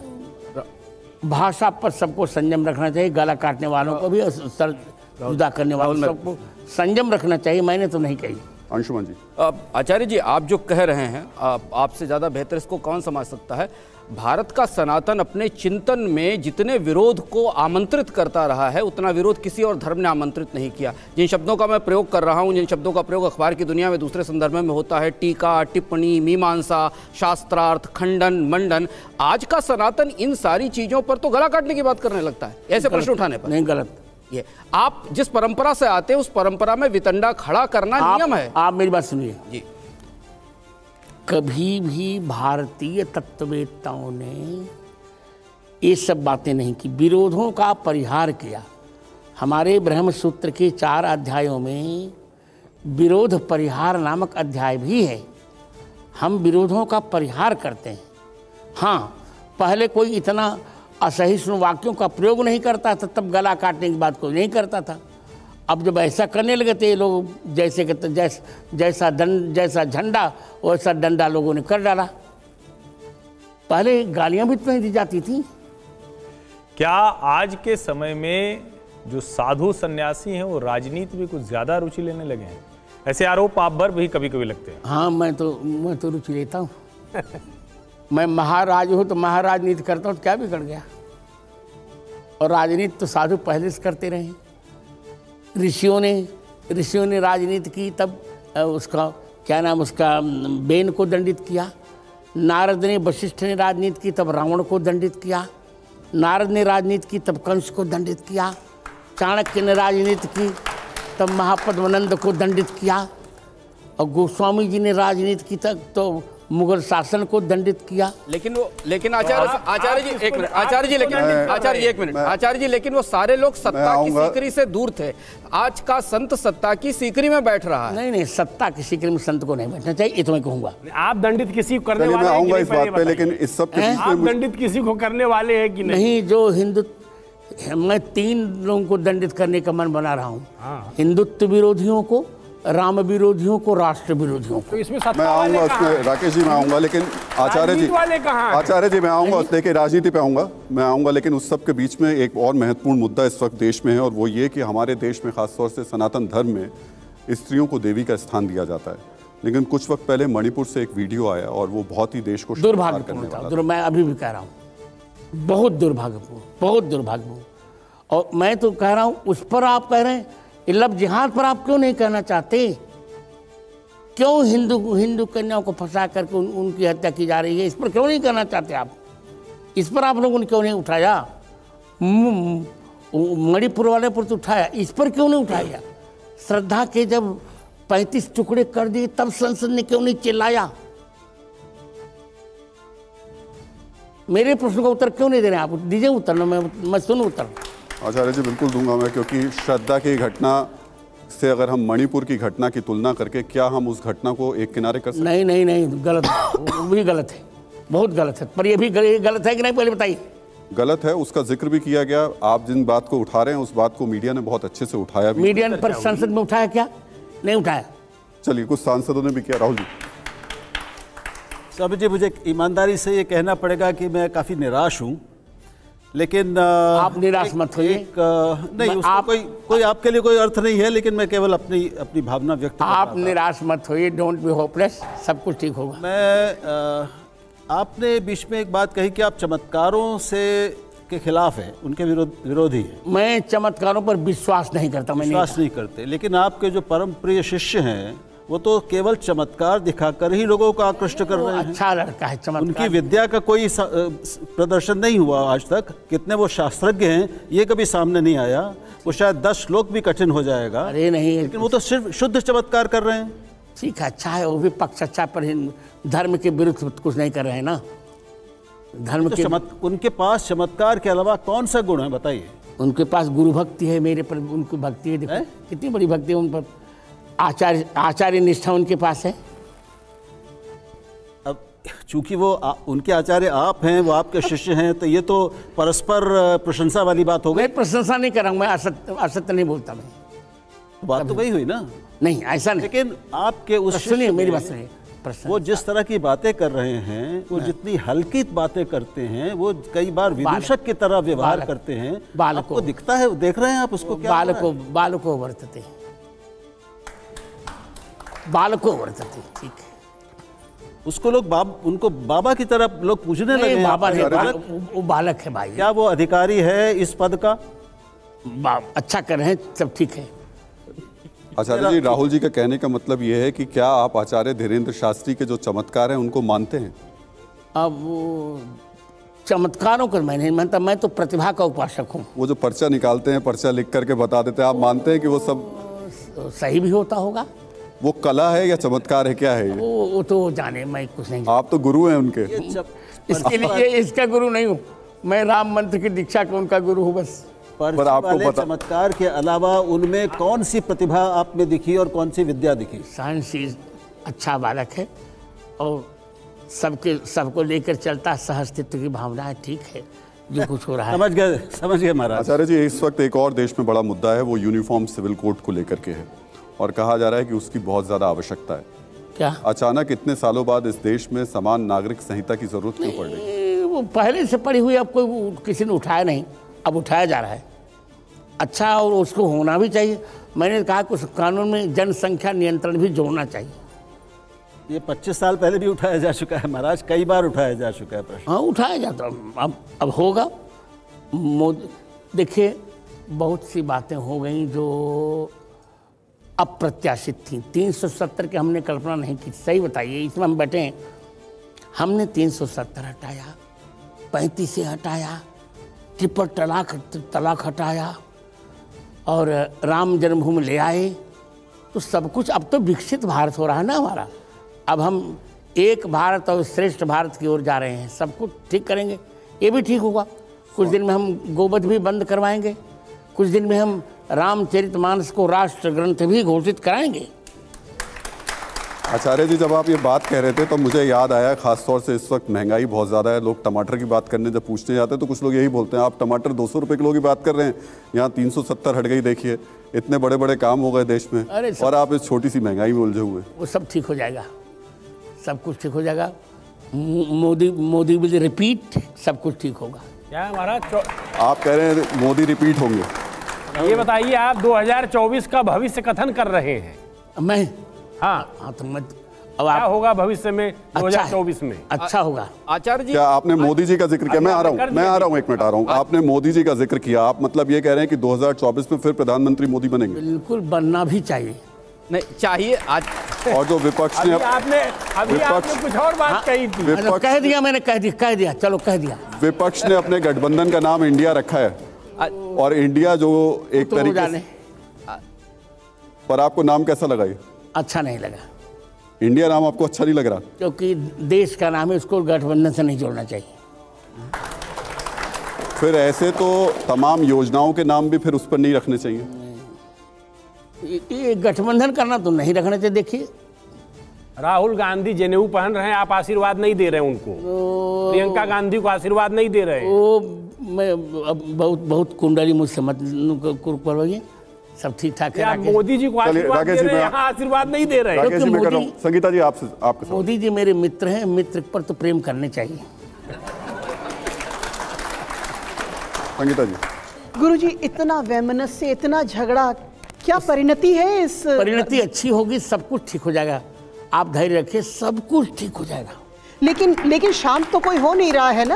भाषा पर सबको संयम रखना चाहिए, गला काटने वालों को भी सर जुदा करने वालों सबको संयम रखना चाहिए। मैंने तो नहीं कही। अंशुमन जी। आचार्य जी आप जो कह रहे हैं, आपसे ज़्यादा बेहतर इसको कौन समझ सकता है। भारत का सनातन अपने चिंतन में जितने विरोध को आमंत्रित करता रहा है उतना विरोध किसी और धर्म ने आमंत्रित नहीं किया। जिन शब्दों का मैं प्रयोग कर रहा हूँ, जिन शब्दों का प्रयोग अखबार की दुनिया में दूसरे संदर्भ में होता है, टीका, टिप्पणी, मीमांसा, शास्त्रार्थ, खंडन, मंडन, आज का सनातन इन सारी चीज़ों पर तो गला काटने की बात करने लगता है ऐसे प्रश्न उठाने पर। नहीं, गलत। ये आप जिस परंपरा से आते हैं उस परंपरा में वितंडा खड़ा करना नियम है। आप मेरी बात सुनिए जी। कभी भी भारतीय तत्ववेत्ताओं ने ये सब बातें नहीं की, विरोधों का परिहार किया। हमारे ब्रह्म सूत्र के 4 अध्यायों में विरोध परिहार नामक अध्याय भी है। हम विरोधों का परिहार करते हैं। हाँ, पहले कोई इतना असहिष्णु वाक्यों का प्रयोग नहीं करता था, तब गला काटने की बात कोई नहीं करता था। अब जब ऐसा करने लगे थे लोग, जैसे कि जैसा झंडा वैसा डंडा लोगों ने कर डाला। पहले गालियां भी तो नहीं दी जाती थी। क्या आज के समय में जो साधु सन्यासी हैं वो राजनीति में कुछ ज्यादा रुचि लेने लगे हैं? ऐसे आरोप आप पर भी कभी कभी लगते हैं। हाँ, मैं तो रुचि लेता हूँ। मैं महाराज हूँ तो महाराजनीति करता हूँ तो क्या बिगड़ गया। और राजनीति तो साधु पहले से करते रहे। ऋषियों ने राजनीति की, तब उसका क्या नाम, उसका बेन को दंडित किया। नारद ने, वशिष्ठ ने राजनीति की तब रावण को दंडित किया। नारद ने राजनीति की तब कंस को दंडित किया। चाणक्य ने राजनीति की तब महापद्मनंद को दंडित किया। और गोस्वामी जी ने राजनीति की तब तो मुगल शासन को दंडित किया। लेकिन आचार्य जी एक मिनट, आचार्य जी लेकिन वो सारे लोग सत्ता की सीकरी से दूर थे। आज का संत सत्ता की सीकरी में बैठ रहा है। नहीं, सत्ता की सीकरी में संत को नहीं बैठना चाहिए, ये तो मैं कहूंगा। आप दंडित किसी को करने वाले मैं आऊंगा इस बात पे, लेकिन इस सब के आप दंडित किसी को करने वाले हैं कि नहीं? जो हिंदुत्व, मैं 3 लोगों को दंडित करने का मन बना रहा हूँ। हिंदुत्व विरोधियों को, राम विरोधियों को, राष्ट्र विरोधियों को। तो इसमें मैं आऊंगा उसमें, राकेश जी मैं आऊंगा, लेकिन आचार्य जी मैं आऊंगा, देखिए राजनीति पे आऊंगा, मैं आऊंगा, लेकिन उस सब के बीच में एक और महत्वपूर्ण मुद्दा इस वक्त देश में है, और वो ये कि हमारे देश में खासतौर से सनातन धर्म में स्त्रियों को देवी का स्थान दिया जाता है। लेकिन कुछ वक्त पहले मणिपुर से एक वीडियो आया और वो बहुत ही देश को दुर्भाग्यपूर्ण था। मैं अभी भी कह रहा हूँ, बहुत दुर्भाग्यपूर्ण। और मैं तो कह रहा हूँ, उस पर आप कह रहे हैं लव जिहाद पर आप क्यों नहीं कहना चाहते? क्यों हिंदू कन्याओं को फंसा करके उनकी हत्या की जा रही है, इस पर क्यों नहीं करना चाहते आप? इस पर आप लोगों ने क्यों नहीं उठाया? मणिपुर वाले पर तो उठाया, इस पर क्यों नहीं उठाया? श्रद्धा के जब 35 टुकड़े कर दिए तब संसद ने क्यों नहीं चिल्लाया? मेरे प्रश्न का उत्तर क्यों नहीं दे रहे आप? दीजिए उत्तर ना, मैं सुनूं उत्तर। आचार्य जी बिल्कुल दूंगा मैं, क्योंकि श्रद्धा की घटना से अगर हम मणिपुर की घटना की तुलना करके क्या हम उस घटना को एक किनारे कर सकते? नहीं, गलत है, वो भी गलत है, बहुत गलत है। पर ये भी गलत है कि नहीं, पहले बताइए। गलत है, उसका जिक्र भी किया गया। आप जिन बात को उठा रहे हैं उस बात को मीडिया ने बहुत अच्छे से उठाया भी। मीडिया पर संसद में उठाया क्या? नहीं उठाया। चलिए, कुछ सांसदों ने भी किया। राहुल जी। साहब जी, मुझे ईमानदारी से ये कहना पड़ेगा कि मैं काफ़ी निराश हूँ, लेकिन आप निराश मत होइए। नहीं, उसका कोई आपके लिए कोई अर्थ नहीं है, लेकिन मैं केवल अपनी भावना व्यक्त कर रहा था। आप निराश मत होइए, डोंट बी होपलेस, सब कुछ ठीक होगा। मैं आपने बीच में एक बात कही कि आप चमत्कारों से के खिलाफ हैं, उनके विरोधी हैं। मैं चमत्कारों पर विश्वास नहीं करता। विश्वास नहीं करते, लेकिन आपके जो परम प्रिय शिष्य हैं वो तो केवल चमत्कार दिखाकर ही लोगों को आकृष्ट कर रहे हैं। अच्छा लड़का है, चमत्कार। उनकी विद्या का कोई प्रदर्शन नहीं हुआ आज तक। कितने वो शास्त्रज्ञ हैं ये कभी सामने नहीं आया। वो शायद 10 श्लोक भी कठिन हो जाएगा। अरे नहीं, लेकिन वो तो सिर्फ शुद्ध चमत्कार कर रहे हैं। ठीक है, अच्छा है, वो भी पक्ष अच्छा, पर धर्म के विरुद्ध कुछ नहीं कर रहे हैं ना। धर्म के उनके पास चमत्कार के अलावा कौन सा गुण है, बताइए। उनके पास गुरु भक्ति है, मेरे पर उनकी भक्ति है। देखो कितनी बड़ी भक्ति है उन पर। आचार्य निष्ठा उनके पास है। अब चूंकि वो उनके आचार्य आप हैं, वो आपके शिष्य हैं, तो ये तो परस्पर प्रशंसा वाली बात हो गई। मैं प्रशंसा नहीं कर रहा हूँ, मैं असत्य नहीं बोलता। मैं बात तो वही हुई ना। नहीं, ऐसा नहीं। लेकिन आपके उस सुनिए मेरी बात सुनिए। वो जिस तरह की बातें कर रहे हैं, वो जितनी हल्की बातें करते हैं, वो कई बार विदूषक की तरह व्यवहार करते हैं। आपको दिखता है, देख रहे हैं आप उसको? क्या बालको वर्तते, बालको वर्तते, ठीक है। उसको लोग उनको बाबा की तरह लोग पूछने लगे। बाबा नहीं, वो बालक है भाई। क्या वो अधिकारी है इस पद का? अच्छा कर रहे हैं, सब ठीक है। आचार्य जी, राहुल जी का कहने का मतलब ये है कि क्या आप आचार्य धीरेन्द्र शास्त्री के जो चमत्कार हैं उनको मानते हैं? अब वो चमत्कारों को मैं नहीं मानता, मैं तो प्रतिभा का उपासक हूँ। वो जो पर्चा निकालते हैं, पर्चा लिख करके बता देते हैं, आप मानते हैं कि वो सब सही भी होता होगा? वो कला है या चमत्कार है, क्या है? वो तो जाने, मैं कुछ नहीं। आप तो गुरु हैं उनके। इसके लिए इसका गुरु नहीं हूँ मैं, राम मंत्र की दीक्षा का उनका गुरु हूँ बस। पर आपको पता, चमत्कार के अलावा उनमें कौन सी प्रतिभा आप में दिखी और कौन सी विद्या दिखी? साइंस अच्छा बालक है और सबको लेकर चलता, सहअस्तित्व की भावना है, ठीक है जो कुछ हो रहा है। समझ गए महाराज। आचार्य जी, इस वक्त एक और देश में बड़ा मुद्दा है, वो यूनिफॉर्म सिविल कोड को लेकर के है, और कहा जा रहा है कि उसकी बहुत ज़्यादा आवश्यकता है। क्या अचानक इतने सालों बाद इस देश में समान नागरिक संहिता की जरूरत क्यों पड़ रही है? वो पहले से पड़ी हुई, अब कोई किसी ने उठाया नहीं, अब उठाया जा रहा है। अच्छा, और उसको होना भी चाहिए। मैंने कहा कि उस कानून में जनसंख्या नियंत्रण भी जोड़ना चाहिए। ये 25 साल पहले भी उठाया जा चुका है महाराज, कई बार उठाया जा चुका है प्रश्न। हाँ, उठाया जाता, अब होगा। देखिए, बहुत सी बातें हो गई जो अप्रत्याशित थी। 370 की हमने कल्पना नहीं की। सही बताइए, इसमें हम बैठे हैं, हमने 370 हटाया, 35 से हटाया, ट्रिपल तलाक हटाया और राम जन्मभूमि ले आए, तो सब कुछ। अब तो विकसित भारत हो रहा है ना हमारा। अब हम एक भारत और श्रेष्ठ भारत की ओर जा रहे हैं। सब कुछ ठीक करेंगे, ये भी ठीक होगा। कुछ दिन में हम गोवध भी बंद करवाएंगे, कुछ दिन में हम रामचरितमानस को राष्ट्र ग्रंथ भी घोषित कराएंगे। आचार्य जी, जब आप ये बात कह रहे थे तो मुझे याद आया, खासतौर से इस वक्त महंगाई बहुत ज़्यादा है। लोग टमाटर की बात करने जब पूछने जाते हैं तो कुछ लोग यही बोलते हैं, आप टमाटर 200 रुपये किलो की बात कर रहे हैं, यहाँ 370 हट गई। देखिए, इतने बड़े बड़े काम हो गए देश में, और आप इस छोटी सी महंगाई में उलझे हुए। वो सब ठीक हो जाएगा, सब कुछ ठीक हो जाएगा। मोदी विल रिपीट, सब कुछ ठीक होगा। क्या महाराज आप कह रहे हैं मोदी रिपीट होंगे? ये बताइए, आप 2024 का भविष्य कथन कर रहे हैं। मैं हाँ, तो मैं क्या होगा भविष्य में 2024 में? अच्छा होगा। आचार्य जी, क्या आपने मोदी जी का जिक्र किया? मैं आ रहा हूँ, एक मिनट आ रहा हूँ। आपने मोदी जी का जिक्र किया, आप मतलब ये कह रहे हैं कि 2024 में फिर प्रधानमंत्री मोदी बनेंगे? बिल्कुल बनना भी चाहिए। नहीं चाहिए। आज और जो विपक्ष ने आपने कुछ और बात कही थी। विपक्ष कह दिया मैंने, कह दिया, चलो कह दिया। विपक्ष ने अपने गठबंधन का नाम इंडिया रखा है, और इंडिया जो एक तरीके से, पर आपको नाम कैसा लगा ये? अच्छा नहीं लगा। इंडिया नाम आपको अच्छा नहीं लग रहा? क्योंकि देश का नाम है, उसको गठबंधन से नहीं जोड़ना चाहिए। फिर ऐसे तो तमाम योजनाओं के नाम भी फिर उस पर नहीं रखने चाहिए। ये गठबंधन करना तो नहीं रखना चाहिए। देखिए, राहुल गांधी जनेऊ पहन रहे हैं, आप आशीर्वाद नहीं दे रहे हैं उनको। प्रियंका गांधी को आशीर्वाद नहीं दे रहे हैं। वो मैं बहुत कुंडली मुझसे मत करवाइए, सब ठीक ठाक है। मोदी जी को आशीर्वाद दे रहे हैं, यहाँ आशीर्वाद नहीं दे रहे हैं। राकेश जी, मैं कर रहा हूं। संगीता जी, आपके मोदी जी मेरे मित्र हैं, मित्र पर तो प्रेम करने चाहिए। संगीता जी, गुरुजी, इतना वैमनस्य, इतना झगड़ा, क्या परिणति है इस? परिणति अच्छी होगी, सब कुछ ठीक हो जाएगा। आप धैर्य रखिए, सब कुछ ठीक हो जाएगा। लेकिन शांत तो कोई हो नहीं रहा है ना।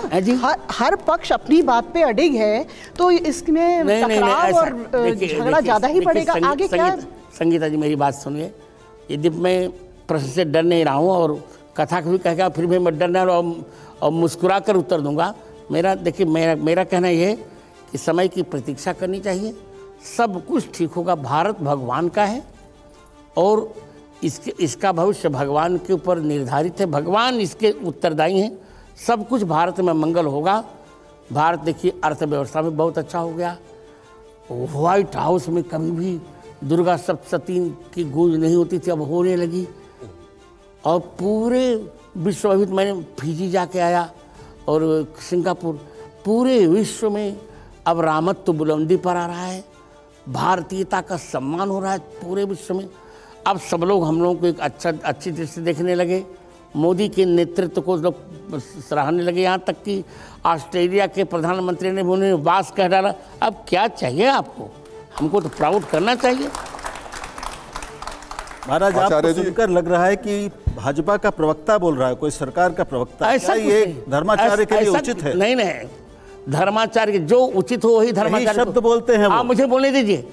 हर पक्ष अपनी बात पे अडिग है, तो इसमें टकराव और झगड़ा ज्यादा ही बढ़ेगा। आगे क्या? संगीता जी, मेरी बात सुनिए। यदि मैं प्रश्न से डर नहीं रहा हूँ और कथा को भी कहेगा, फिर भी मैं डरना और मुस्कुरा कर उत्तर दूंगा। देखिए, मेरा कहना यह है कि समय की प्रतीक्षा करनी चाहिए, सब कुछ ठीक होगा। भारत भगवान का है और इसका भविष्य भगवान के ऊपर निर्धारित है, भगवान इसके उत्तरदायी हैं। सब कुछ भारत में मंगल होगा। भारत देखिए, अर्थव्यवस्था में बहुत अच्छा हो गया। व्हाइट हाउस में कभी भी दुर्गा सप्तशती की गूंज नहीं होती थी, अब होने लगी। और पूरे विश्व, अभी मैंने फिजी जाके आया और सिंगापुर, पूरे विश्व में अब रामत्व बुलंदी पर आ रहा है, भारतीयता का सम्मान हो रहा है पूरे विश्व में। अब सब लोग हम लोगों को एक अच्छी दृष्टि से देखने लगे। मोदी के नेतृत्व को लोग सराहने लगे, यहाँ तक कि ऑस्ट्रेलिया के प्रधानमंत्री ने उन्हें वास कह डाला। अब क्या चाहिए आपको? हमको तो प्राउड करना चाहिए। महाराज, आपको सुनकर लग रहा है कि भाजपा का प्रवक्ता बोल रहा है, कोई सरकार का प्रवक्ता। ऐसा ये धर्माचार्य के लिए उचित है? नहीं, धर्माचार्य जो उचित हो वही धर्माचार्य शब्द बोलते हैं। आप मुझे बोलने दीजिए,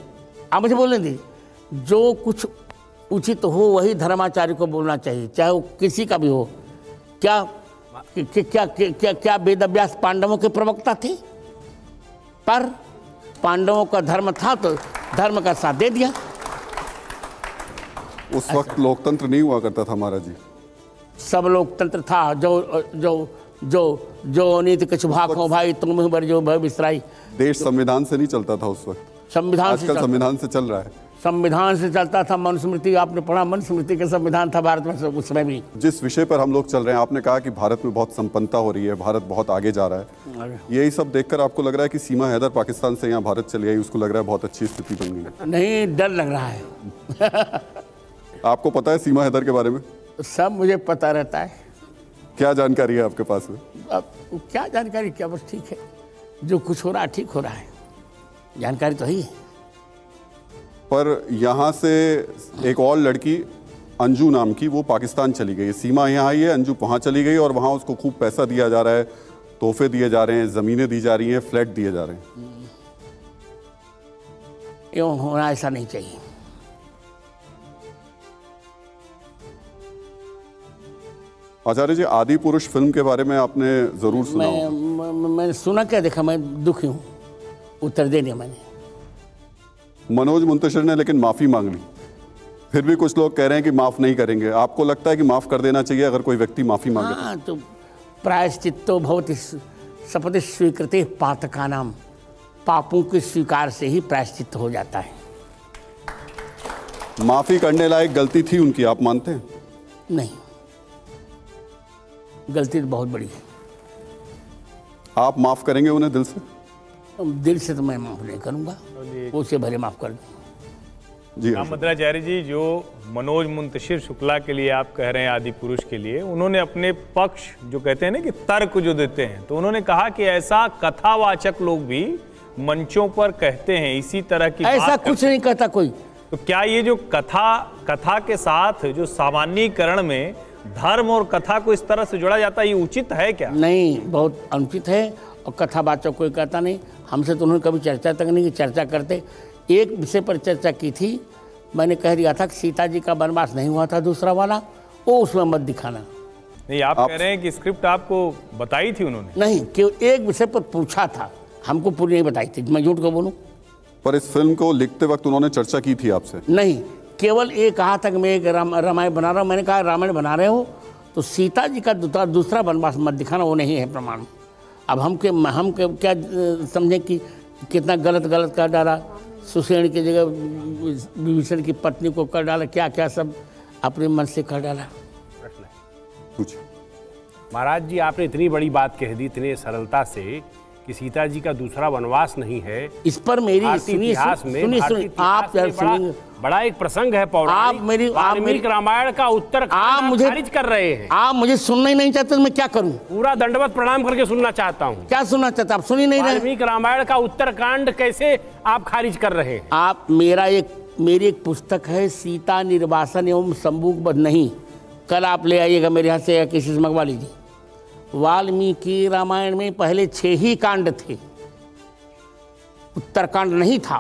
जो कुछ उचित हो वही धर्माचार्य को बोलना चाहिए, चाहे वो किसी का भी हो। क्या वेदव्यास पांडवों के प्रवक्ता थे? पर पांडवों का धर्म था तो धर्म का साथ दे दिया। उस वक्त लोकतंत्र नहीं हुआ करता था महाराज जी। सब लोकतंत्र था। जो नीति कछु भाखो भाई तुम बर जो भय बिसराई। देश संविधान से नहीं चलता था उस वक्त, आजकल संविधान से चल रहा है। संविधान से चलता था। मनुस्मृति आपने पढ़ा, मनुस्मृति का संविधान था भारत में उसमें भी। जिस विषय पर हम लोग चल रहे हैं, आपने कहा कि भारत में बहुत संपन्नता हो रही है, भारत बहुत आगे जा रहा है। यही सब देखकर आपको लग रहा है कि सीमा हैदर पाकिस्तान से यहाँ भारत चली आई, उसको लग रहा है बहुत अच्छी स्थिति बन गई है? नहीं, डर लग रहा है। आपको पता है सीमा हैदर के बारे में? सब मुझे पता रहता है। क्या जानकारी है आपके पास में? अब क्या जानकारी, क्या बस ठीक है, जो कुछ हो रहा है ठीक हो रहा है, जानकारी तो ही है। पर यहाँ से एक और लड़की अंजू नाम की, वो पाकिस्तान चली गई। सीमा यहाँ आई है, अंजू वहाँ चली गई और वहाँ उसको खूब पैसा दिया जा रहा है, तोहफे दिए जा रहे हैं, ज़मीनें दी जा रही हैं, फ्लैट दिए जा रहे हैं। यूँ होना ऐसा नहीं चाहिए। आचार्य जी, आदि पुरुष फिल्म के बारे में आपने जरूर सुना होगा। मैंने सुना, क्या देखा, मैं दुखी हूँ, उत्तर दे दिया मैंने। मनोज मुंतशिर ने लेकिन माफी मांग ली, फिर भी कुछ लोग कह रहे हैं कि माफ नहीं करेंगे। आपको लगता है कि माफ कर देना चाहिए अगर कोई व्यक्ति माफी मांगे? हाँ, तो प्रायश्चित्तो भवति सपदि स्वीकृते पातकानाम, पापों के स्वीकार से ही प्रायश्चित्त हो जाता है। माफी करने लायक गलती थी उनकी, आप मानते हैं? नहीं, गलती तो बहुत बड़ी है। आप माफ करेंगे उन्हें दिल से? दिल से तो मैं माफ नहीं करूंगा, उसे भले माफ कर दूं। जी रामभद्राचार्य जी, जो मनोज मुंतशिर शुक्ला के लिए आप कह रहे हैं आदि पुरुष के लिए, उन्होंने अपने पक्ष जो कहते हैं ना कि तर्क जो देते हैं, तो उन्होंने कहा कि ऐसा कथावाचक लोग भी मंचों पर कहते हैं इसी तरह की ऐसा कुछ नहीं कहता कोई। तो क्या ये जो कथा के साथ जो सामान्यीकरण में धर्म और कथा को इस तरह से जोड़ा जाता है, ये उचित है क्या? नहीं, बहुत अनुचित है। और कथावाचक कोई कहता नहीं। हमसे तो उन्होंने कभी चर्चा तक नहीं की। चर्चा करते, एक विषय पर चर्चा की थी, मैंने कह दिया था कि सीता जी का वनवास नहीं हुआ था दूसरा वाला, वो उसमें मत दिखाना। नहीं, आप कह रहे हैं कि स्क्रिप्ट आपको बताई थी उन्होंने? नहीं, केवल एक विषय पर पूछा था, हमको पूरी नहीं बताई थी, मैं झूठ क्यों बोलूं? पर इस फिल्म को लिखते वक्त उन्होंने चर्चा की थी आपसे? नहीं, केवल ये कहा था कि मैं एक रामायण बना रहा हूँ। मैंने कहा रामायण बना रहे हो तो सीता जी का दूसरा वनवास मत दिखाना, वो नहीं है प्रमाण। अब हम क्या समझे कि कितना गलत कर डाला, सुसेन की जगह विभीषण की पत्नी को कर डाला, क्या क्या सब अपने मन से कर डाला। कुछ महाराज जी, आपने इतनी बड़ी बात कह दी इतने सरलता से कि सीता जी का दूसरा वनवास नहीं है। इस पर मेरी सुनिए, आप बड़ा एक प्रसंग है पौराणिक, वाल्मीकि रामायण का उत्तर आप मुझे खारिज कर रहे हैं। आप मुझे सुनना ही नहीं चाहते तो मैं क्या करूं? पूरा दंडवत प्रणाम करके सुनना चाहता हूं। क्या सुनना चाहता? आप सुन ही नहीं रहे। वाल्मीकि रामायण का उत्तरकांड कैसे आप खारिज कर रहे हैं? आप मेरी एक पुस्तक है सीता निर्वासन एवं संभोग बध नहीं, कल आप ले आइएगा मेरे यहाँ से या किसी से मंगवा लीजिए। वाल्मीकि रामायण में पहले 6 ही कांड थे, उत्तरकांड नहीं था,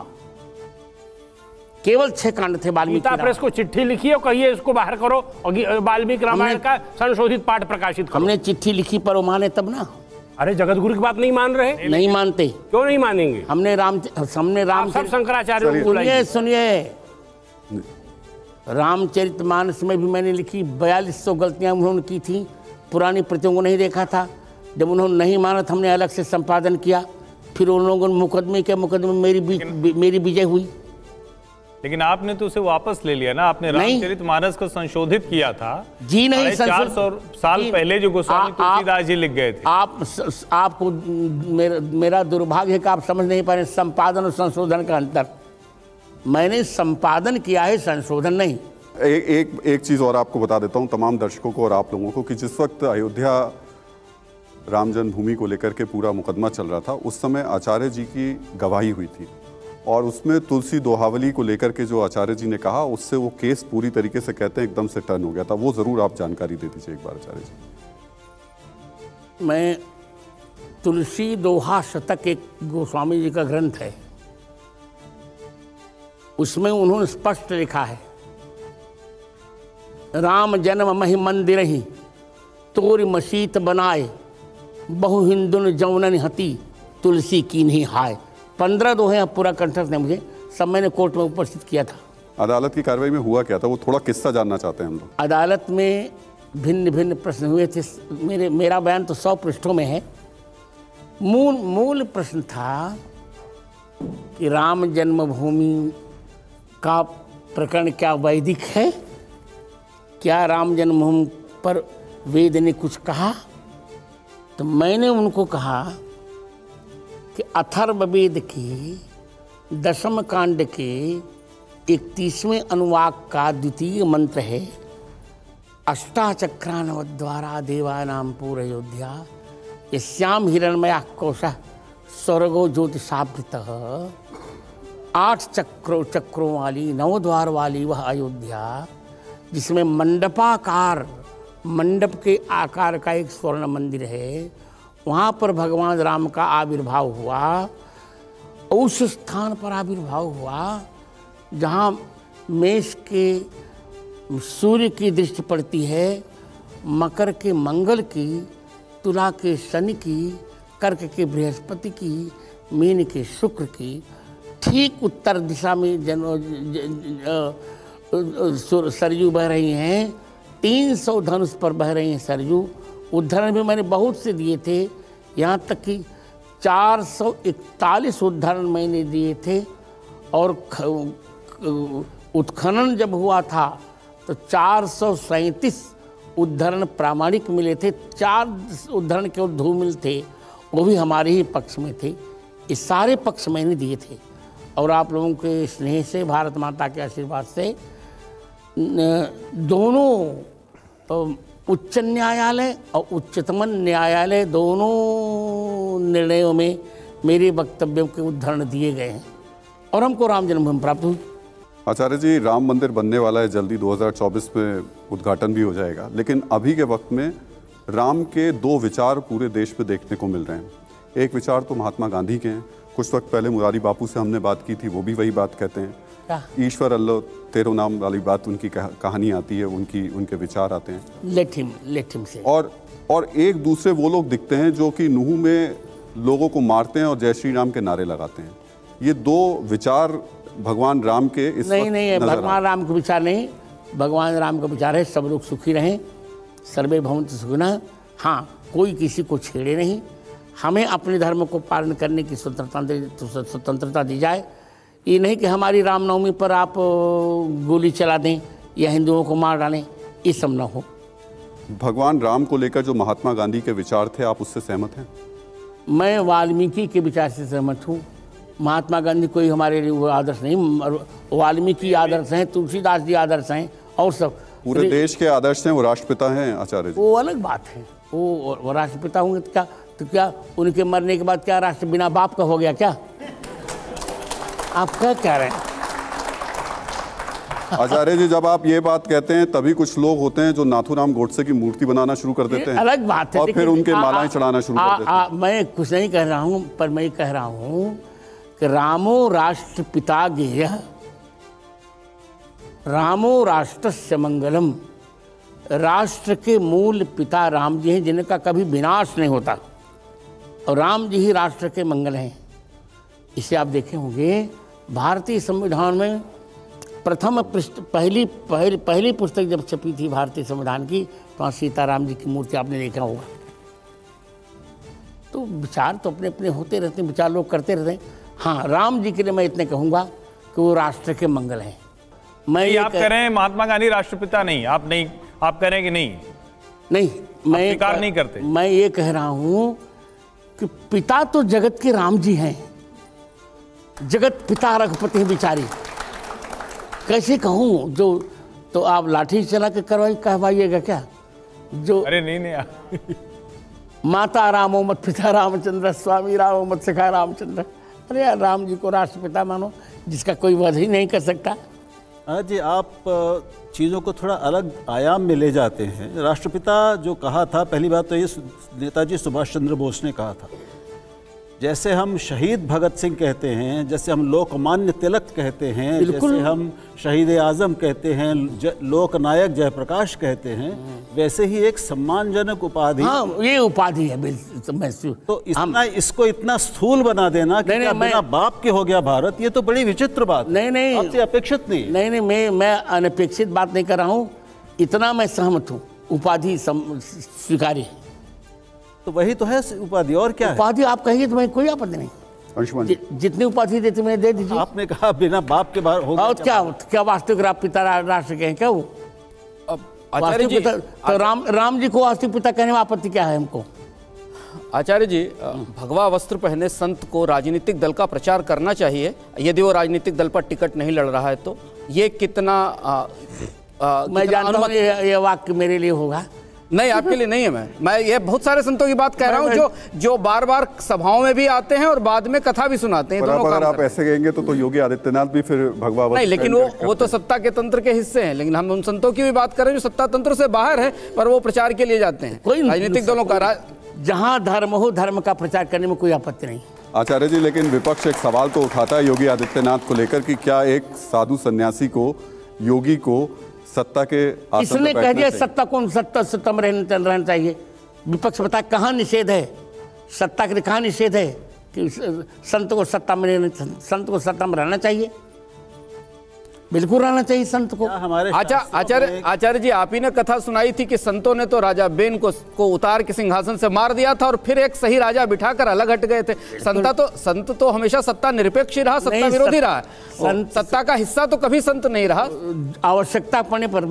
केवल 6 कांड थे। वाल्मीकि प्रेस को चिट्ठी लिखी और कहिए इसको बाहर करो और वाल्मीकि रामायण का संशोधित पाठ प्रकाशित करो। हमने चिट्ठी लिखी पर वो माने तब ना। अरे जगतगुरु की बात नहीं मान रहे? नहीं मानते। क्यों नहीं मानेंगे? हमने राम सब शंकराचार्य सुनिए, रामचरितमानस में भी मैंने लिखी, 4200 गलतियां उन्होंने की थी, पुरानी प्रतियों को नहीं देखा था। जब उन्होंने नहीं माना था हमने अलग से संपादन किया, फिर उन लोगों ने मुकदमे मेरी विजय हुई। लेकिन आपने तो उसे वापस ले लिया ना, आपने रामचरितमानस को संशोधित किया था जी। नहीं, 400 साल पहले जो गोस्वामी तुलसीदास जी लिख गए थे। आपको मेरा दुर्भाग्य है कि आप समझ नहीं पा रहे संपादन और संशोधन का अंतर। मैंने संपादन किया है, संशोधन नहीं। एक चीज़ और आपको बता देता हूं तमाम दर्शकों को और आप लोगों को कि जिस वक्त अयोध्या राम जन्मभूमि को लेकर के पूरा मुकदमा चल रहा था, उस समय आचार्य जी की गवाही हुई थी और उसमें तुलसी दोहावली को लेकर के जो आचार्य जी ने कहा, उससे वो केस पूरी तरीके से कहते हैं एकदम से टर्न हो गया था। वो ज़रूर आप जानकारी दे दीजिए एक बार आचार्य जी। मैं तुलसी दोहा शतक एक गोस्वामी जी का ग्रंथ है, उसमें उन्होंने स्पष्ट लिखा है, राम जन्म महि मंदिर ही तोर मसीत बनाए, बहु हिंदुन जौनन हती तुलसी की नहीं हाय। 15 दोहे पूरा कंठस्थ है मुझे, सब मैंने कोर्ट में उपस्थित किया था। अदालत की कार्रवाई में हुआ क्या था, वो थोड़ा किस्सा जानना चाहते हैं हम लोग। अदालत में भिन्न भिन्न प्रश्न हुए थे। मेरा बयान तो 100 पृष्ठों में है। मूल प्रश्न था कि राम जन्मभूमि का प्रकरण क्या वैदिक है, क्या राम जन्मभूमि पर वेद ने कुछ कहा? तो मैंने उनको कहा कि अथर्ववेद के 10वें कांड के 31वें अनुवाक का द्वितीय मंत्र है, अष्टाचक्रानवद्वारा देवानां पूरयोध्या यस्याम हिरण्मया कोशः स्वर्गो ज्योतिषावृतः। 8 चक्रों वाली 9 द्वार वाली वह अयोध्या, जिसमें मंडप के आकार का एक स्वर्ण मंदिर है, वहाँ पर भगवान राम का आविर्भाव हुआ। उस स्थान पर आविर्भाव हुआ जहाँ मेष के सूर्य की दृष्टि पड़ती है, मकर के मंगल की, तुला के शनि की, कर्क के बृहस्पति की, मीन के शुक्र की। ठीक उत्तर दिशा में सरयू बह रही हैं, 300 धनुष पर बह रही हैं सरयू। उदाहरण भी मैंने बहुत से दिए थे, यहाँ तक कि 441 उदाहरण मैंने दिए थे। और उत्खनन जब हुआ था तो 437 उदाहरण प्रामाणिक मिले थे, 4 उदाहरण केवल धूमिल थे, वो भी हमारे ही पक्ष में थे। ये सारे पक्ष मैंने दिए थे और आप लोगों के स्नेह से, भारत माता के आशीर्वाद से दोनों उच्च न्यायालय और उच्चतम न्यायालय दोनों निर्णयों में मेरे वक्तव्यों के उदाहरण दिए गए हैं और हमको राम जन्मभूमि प्राप्त हुई। आचार्य जी, राम मंदिर बनने वाला है जल्दी, 2024 में उद्घाटन भी हो जाएगा, लेकिन अभी के वक्त में राम के 2 विचार पूरे देश में देखने को मिल रहे हैं। एक विचार तो महात्मा गांधी के हैं, कुछ वक्त पहले मुरारी बापू से हमने बात की थी, वो भी वही बात कहते हैं। क्या? ईश्वर अल्लाह तेरो नाम वाली बात, उनकी कहानी आती है, उनके विचार आते हैं। लेट हिम से। और एक दूसरे वो लोग दिखते हैं जो कि नूह में लोगों को मारते हैं और जय श्री राम के नारे लगाते हैं। ये दो विचार भगवान राम के इस नहीं, भगवान राम के विचार नहीं, भगवान राम का विचार है सब लोग सुखी रहें, सर्वे भवन्तु सुखिनः। हाँ, कोई किसी को छेड़े नहीं, हमें अपने धर्म को पालन करने की स्वतंत्रता दी जाए। ये नहीं कि हमारी रामनवमी पर आप गोली चला दें या हिंदुओं को मार डालें, ये सब ना हो। भगवान राम को लेकर जो महात्मा गांधी के विचार थे, आप उससे सहमत हैं? मैं वाल्मीकि के विचार से सहमत हूँ। महात्मा गांधी कोई हमारे लिए वो आदर्श नहीं, वाल्मीकि आदर्श हैं, तुलसीदास जी आदर्श हैं, और सब पूरे देश के आदर्श हैं। वो राष्ट्रपिता हैं आचार्य जी। वो अलग बात है, वो राष्ट्रपिता होंगे तो क्या उनके मरने के बाद क्या राष्ट्र बिना बाप का हो गया क्या? आप क्या कह रहे हैं? आचार्य जी, जब आप ये बात कहते हैं तभी कुछ लोग होते हैं जो नाथूराम गोडसे की मूर्ति बनाना शुरू कर देते हैं, अलग बात है, और फिर उनके मालाएं चढ़ाना शुरू कर देते हैं। मैं कुछ नहीं कह रहा हूँ, पर मैं कह रहा हूँ कि रामो राष्ट्रपिता गेयः, रामो राष्ट्रस्य मंगलम। राष्ट्र के मूल पिता राम जी हैं, जिनका कभी विनाश नहीं होता, और राम जी ही राष्ट्र के मंगल हैं। इसे आप देखे होंगे भारतीय संविधान में प्रथम पहली पुस्तक जब छपी थी भारतीय संविधान की, तो वहाँ सीताराम जी की मूर्ति आपने देखा होगा। तो विचार तो अपने अपने होते रहते हैं, विचार लोग करते रहते हैं। हाँ, राम जी के लिए मैं इतने कहूँगा कि वो राष्ट्र के मंगल हैं। मैं आप कह रहे हैं महात्मा गांधी राष्ट्रपिता नहीं, आप कह रहे हैं कि नहीं, मैं स्वीकार नहीं करते। मैं ये कह रहा हूँ कि पिता तो जगत के राम जी हैं, जगत पिता रघुपति बिचारी। कैसे कहूँ? जो तो आप लाठी चला के कहवाइएगा क्या? जो अरे नहीं माता रामो मत पिता रामचंद्र, स्वामी रामो मत सखा रामचंद्र। अरे यार, राम जी को राष्ट्रपिता मानो, जिसका कोई वध ही नहीं कर सकता। जी, आप चीज़ों को थोड़ा अलग आयाम में ले जाते हैं। राष्ट्रपिता जो कहा था, पहली बात तो ये नेताजी सुभाष चंद्र बोस ने कहा था। जैसे हम शहीद भगत सिंह कहते हैं, जैसे हम लोकमान्य तिलक कहते हैं, जैसे हम शहीद आजम कहते हैं, लोकनायक जयप्रकाश कहते हैं, वैसे ही एक सम्मानजनक उपाधि, हाँ, ये उपाधि है। तो इसको इतना स्थूल बना देना कि बिना बाप के हो गया भारत, ये तो बड़ी विचित्र बात। नहीं, आपसे अपेक्षित नहीं। मैं अनपेक्षित बात नहीं कर रहा हूँ, इतना मैं सहमत हूँ। उपाधि स्वीकार्य है, तो वही तो है उपाधि, और क्या उपाधि आप कहिए तो मैं कोई आपत्ति नहीं। अंशुमन, जितनी उपाधि देती मैं दे दीजिए। आपने कहा बिना बाप के बाहर हो गया, और क्या वास्तविक पिता राष्ट्र के हैं क्या? वो आचार्य जी, तो राम जी को वास्तविक पिता कहने में आपत्ति क्या है हमको? आचार्य जी, भगवा वस्त्र पहने संत को राजनीतिक दल का प्रचार करना चाहिए, यदि वो राजनीतिक दल पर टिकट नहीं लड़ रहा है तो। ये कितना मैं जानता हूँ ये वाक्य मेरे लिए होगा। नहीं, आपके लिए नहीं है। मैं ये बहुत सारे संतों की बात कह रहा हूँ जो बार बार सभाओं में भी आते हैं और बाद में कथा भी सुनाते हैं। दोनों अगर आप ऐसे कहेंगे तो योगी आदित्यनाथ भी फिर भगवा नहीं, लेकिन वो तो सत्ता के तंत्र के हिस्से हैं। लेकिन हम उन संतों की भी बात कर रहे हैं जो सत्ता तंत्र से बाहर है, पर वो प्रचार के लिए जाते हैं। कोई राजनीतिक दलों का जहाँ धर्म हो, धर्म का प्रचार करने में कोई आपत्ति नहीं। आचार्य जी, लेकिन विपक्ष एक सवाल तो उठाता है योगी आदित्यनाथ को लेकर कि क्या एक साधु सन्यासी को, योगी को सत्ता के इसने कह दिया सत्ता कौन, सत्ता में रहना चाहिए। विपक्ष बता कहाँ निषेध है, सत्ता के लिए कहाँ निषेध है कि संत को सत्ता में रहना चाहिए? बिल्कुल रहना चाहिए संत को। हमारे आचार्य जी, आप ही ने कथा सुनाई थी कि संतों ने तो राजा बेन को उतार के सिंहासन से मार दिया था और फिर एक सही राजा बिठाकर अलग हट गए थे। संत तो हमेशा सत्ता निरपेक्ष ही रहा, सत्ता विरोधी रहा। सत्ता का हिस्सा तो कभी संत नहीं रहा। आवश्यकता पड़ने पर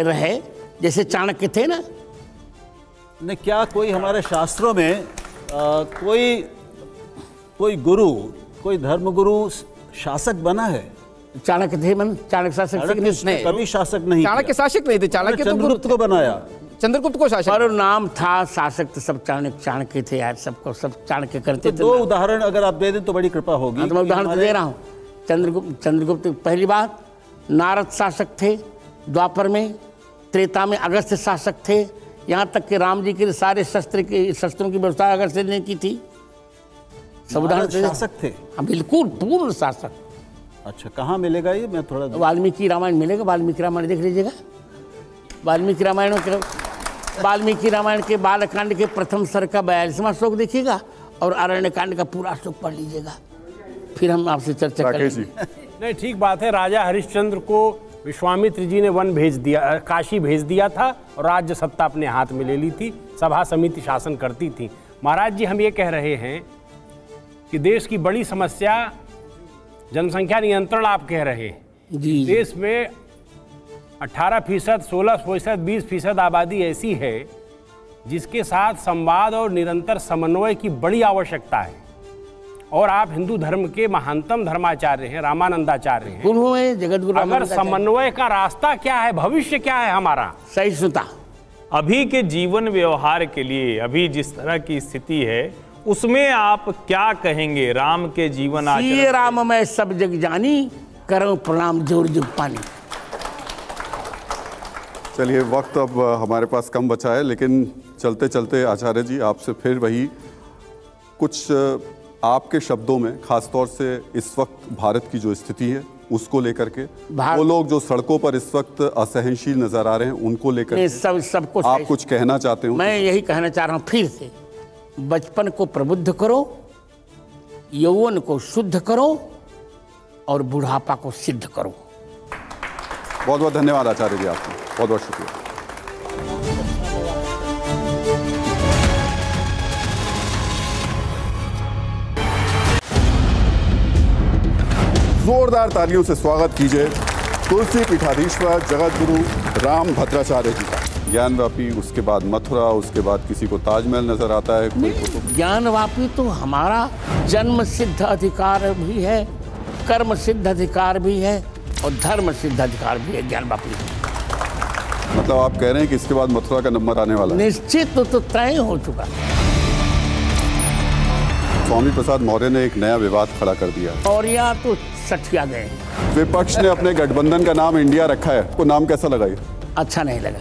रहे, जैसे चाणक्य थे ना। ने क्या कोई हमारे शास्त्रों में कोई गुरु, कोई धर्मगुरु शासक बना है? चाणक्य थे, चाणक्य शासक नहीं, कभी शासक नहीं। चाणक्य शासक नहीं थे, चाणक्य तो चंद्रगुप्त को बनाया, चंद्रगुप्त को शासक। और नाम था शासक, तो सब चाणक्य थे यार, सब चाणक्य करते थे। दो उदाहरण अगर आप दे दें तो बड़ी कृपा होगी। तो मैं उदाहरण दे रहा हूँ। चंद्रगुप्त पहली बात, नारद शासक थे द्वापर में, त्रेता में अगस्त्य शासक थे। यहाँ तक कि राम जी के सारे शस्त्रों की व्यवस्था अगस्त्य ने की थी। सब उदाहरण शासक थे। हाँ, बिल्कुल पूर्ण शासक। अच्छा, कहाँ मिलेगा ये? मैं थोड़ा वाल्मीकि रामायण मिलेगा, वाल्मीकि रामायण देख लीजिएगा। वाल्मीकि रामायण के बालकांड के प्रथम सर्ग का 42वां श्लोक देखिएगा और अरण्य कांड का पूरा श्लोक पढ़ लीजिएगा, फिर हम आपसे चर्चा करेंगे। नहीं, ठीक बात है। राजा हरिश्चंद्र को विश्वामित्र जी ने वन भेज दिया, काशी भेज दिया था और राज्य सत्ता अपने हाथ में ले ली थी, सभा समिति शासन करती थी। महाराज जी, हम ये कह रहे हैं कि देश की बड़ी समस्या जनसंख्या नियंत्रण आप कह रहे हैं। जी, देश में 18%, 16%, 20% आबादी ऐसी है जिसके साथ संवाद और निरंतर समन्वय की बड़ी आवश्यकता है। और आप हिंदू धर्म के महानतम धर्माचार्य हैं, रामानंदाचार्य हैं। गुरु हैं जगत गुरु। अगर समन्वय का रास्ता क्या है, भविष्य क्या है हमारा? सहिष्णुता। अभी के जीवन व्यवहार के लिए अभी जिस तरह की स्थिति है उसमें आप क्या कहेंगे? राम के जीवन आचरण। राम मैं सब जग जानी, करो प्रणाम जोर जुग पानी। चलिए, वक्त अब हमारे पास कम बचा है, लेकिन चलते चलते आचार्य जी आपसे फिर वही कुछ आपके शब्दों में, खासतौर से इस वक्त भारत की जो स्थिति है उसको लेकर के, वो लोग जो सड़कों पर इस वक्त असहनशील नजर आ रहे हैं उनको लेकर सबको आप कुछ कहना चाहते हो? मैं यही कहना चाह रहा हूँ फिर से, बचपन को प्रबुद्ध करो, यौवन को शुद्ध करो और बुढ़ापा को सिद्ध करो। बहुत बहुत धन्यवाद आचार्य जी, आपको बहुत बहुत शुक्रिया। जोरदार तालियों से स्वागत कीजिए तुलसी पीठाधीश्वर जगत गुरु राम भद्राचार्य जी का। ज्ञानवापी, उसके बाद मथुरा, उसके बाद किसी को ताजमहल नजर आता है। ज्ञानवापी तो हमारा जन्म सिद्ध अधिकार भी है, कर्म सिद्ध अधिकार भी है और धर्म सिद्ध अधिकार भी है ज्ञानवापी। मतलब आप कह रहे हैं कि इसके बाद मथुरा का नंबर आने वाला है? निश्चित तो तय हो चुका। स्वामी प्रसाद मौर्य ने एक नया विवाद खड़ा कर दिया और यहाँ तो सठिया गए। विपक्ष ने अपने गठबंधन का नाम इंडिया रखा है, को नाम कैसा लगा? अच्छा नहीं लगा।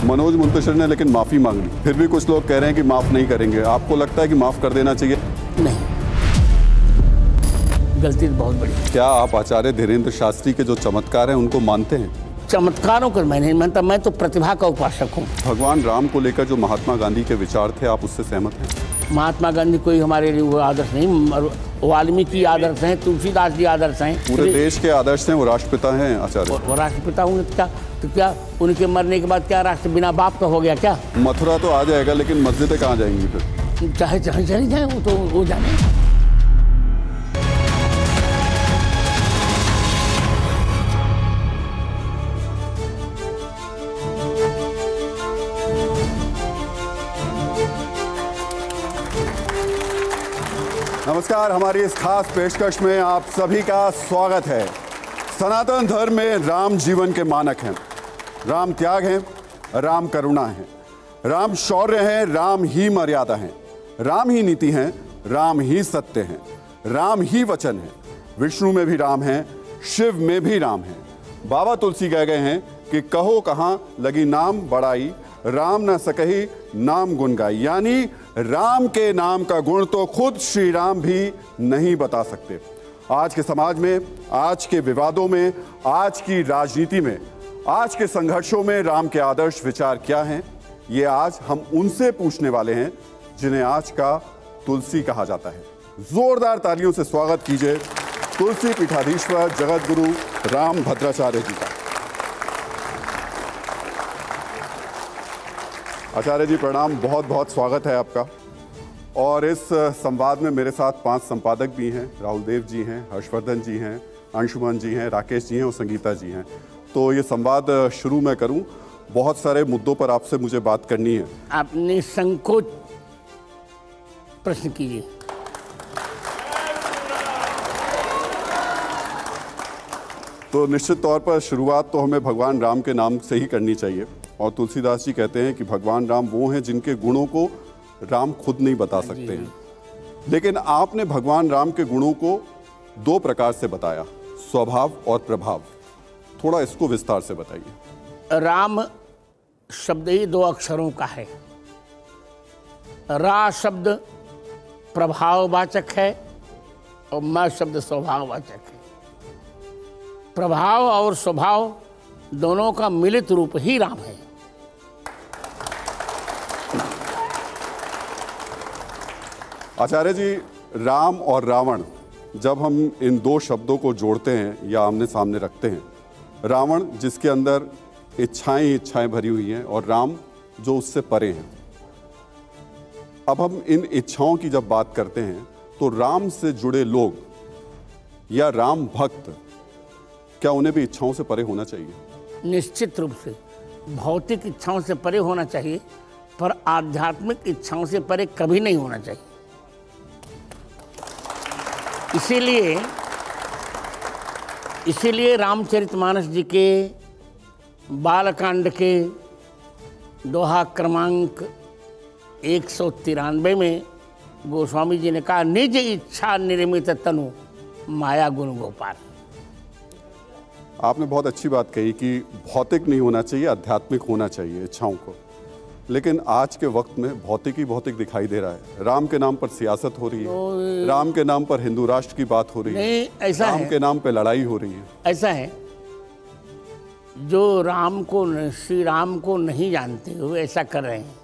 मनोज मुंतशिर ने लेकिन माफी मांग ली, फिर भी कुछ लोग कह रहे हैं कि माफ नहीं करेंगे। आपको लगता है कि माफ कर देना चाहिए? नहीं, गलती तो बहुत बड़ी। क्या आप आचार्य धीरेन्द्र शास्त्री के जो चमत्कार हैं उनको मानते हैं? चमत्कारों को मैं नहीं मानता, मैं तो प्रतिभा का उपासक हूँ। भगवान राम को लेकर जो महात्मा गांधी के विचार थे, आप उससे सहमत हैं? महात्मा गांधी कोई हमारे लिए वो आदर्श नहीं, वाल्मीकि आदर्श हैं, तुलसीदास जी आदर्श हैं। पूरे देश के आदर्श हैं, वो राष्ट्रपिता हैं आचार्य। वो राष्ट्रपिता होंगे तो क्या उनके मरने के बाद क्या राष्ट्र बिना बाप का हो गया क्या? मथुरा तो आ जाएगा, लेकिन मस्जिदें कहाँ जाएंगी फिर? चाहे चाहे चली जाए, वो तो वो जाने। नमस्कार, हमारी इस खास पेशकश में आप सभी का स्वागत है। सनातन धर्म में राम जीवन के मानक हैं, राम त्याग हैं, राम करुणा है, राम शौर्य है, राम ही मर्यादा है, राम ही नीति है, राम ही सत्य है, राम ही वचन है। विष्णु में भी राम है, शिव में भी राम है। बाबा तुलसी कह गए हैं कि कहो कहाँ लगी नाम बड़ाई, राम न सकही नाम गुण गाई। यानी राम के नाम का गुण तो खुद श्री राम भी नहीं बता सकते। आज के समाज में, आज के विवादों में, आज की राजनीति में, आज के संघर्षों में राम के आदर्श विचार क्या हैं, ये आज हम उनसे पूछने वाले हैं जिन्हें आज का तुलसी कहा जाता है। जोरदार तालियों से स्वागत कीजिए तुलसी पीठाधीश्वर जगत गुरु राम भद्राचार्य जी का। आचार्य जी प्रणाम, बहुत बहुत स्वागत है आपका। और इस संवाद में मेरे साथ 5 संपादक भी हैं। राहुल देव जी हैं, हर्षवर्धन जी हैं, अंशुमन जी हैं, राकेश जी हैं और संगीता जी हैं। तो ये संवाद शुरू मैं करूं, बहुत सारे मुद्दों पर आपसे मुझे बात करनी है। आप निसंकोच प्रश्न कीजिए। तो निश्चित तौर पर शुरुआत तो हमें भगवान राम के नाम से ही करनी चाहिए। और तुलसीदास जी कहते हैं कि भगवान राम वो हैं जिनके गुणों को राम खुद नहीं बता सकते हैं। लेकिन आपने भगवान राम के गुणों को 2 प्रकार से बताया, स्वभाव और प्रभाव। थोड़ा इसको विस्तार से बताइए। राम शब्द ही 2 अक्षरों का है। रा शब्द प्रभाववाचक है और मा शब्द स्वभाववाचक है। प्रभाव और स्वभाव दोनों का मिलित रूप ही राम है। आचार्य जी, राम और रावण जब हम इन दो शब्दों को जोड़ते हैं या आमने सामने रखते हैं, रावण जिसके अंदर इच्छाएं ही इच्छाएं भरी हुई हैं और राम जो उससे परे हैं। अब हम इन इच्छाओं की जब बात करते हैं तो राम से जुड़े लोग या राम भक्त, क्या उन्हें भी इच्छाओं से परे होना चाहिए? निश्चित रूप से भौतिक इच्छाओं से परे होना चाहिए, पर आध्यात्मिक इच्छाओं से परे कभी नहीं होना चाहिए। इसीलिए रामचरितमानस जी के बालकांड के दोहा क्रमांक 193 में गोस्वामी जी ने कहा, निज इच्छा निर्मित तनु माया गुण गोपाल। आपने बहुत अच्छी बात कही कि भौतिक नहीं होना चाहिए, आध्यात्मिक होना चाहिए इच्छाओं को। लेकिन आज के वक्त में भौतिक ही भौतिक दिखाई दे रहा है। राम के नाम पर सियासत हो रही है, राम के नाम पर हिंदू राष्ट्र की बात हो रही है, ऐसा राम के नाम पे लड़ाई हो रही है। ऐसा है, जो श्री राम को नहीं जानते हुए ऐसा कर रहे हैं,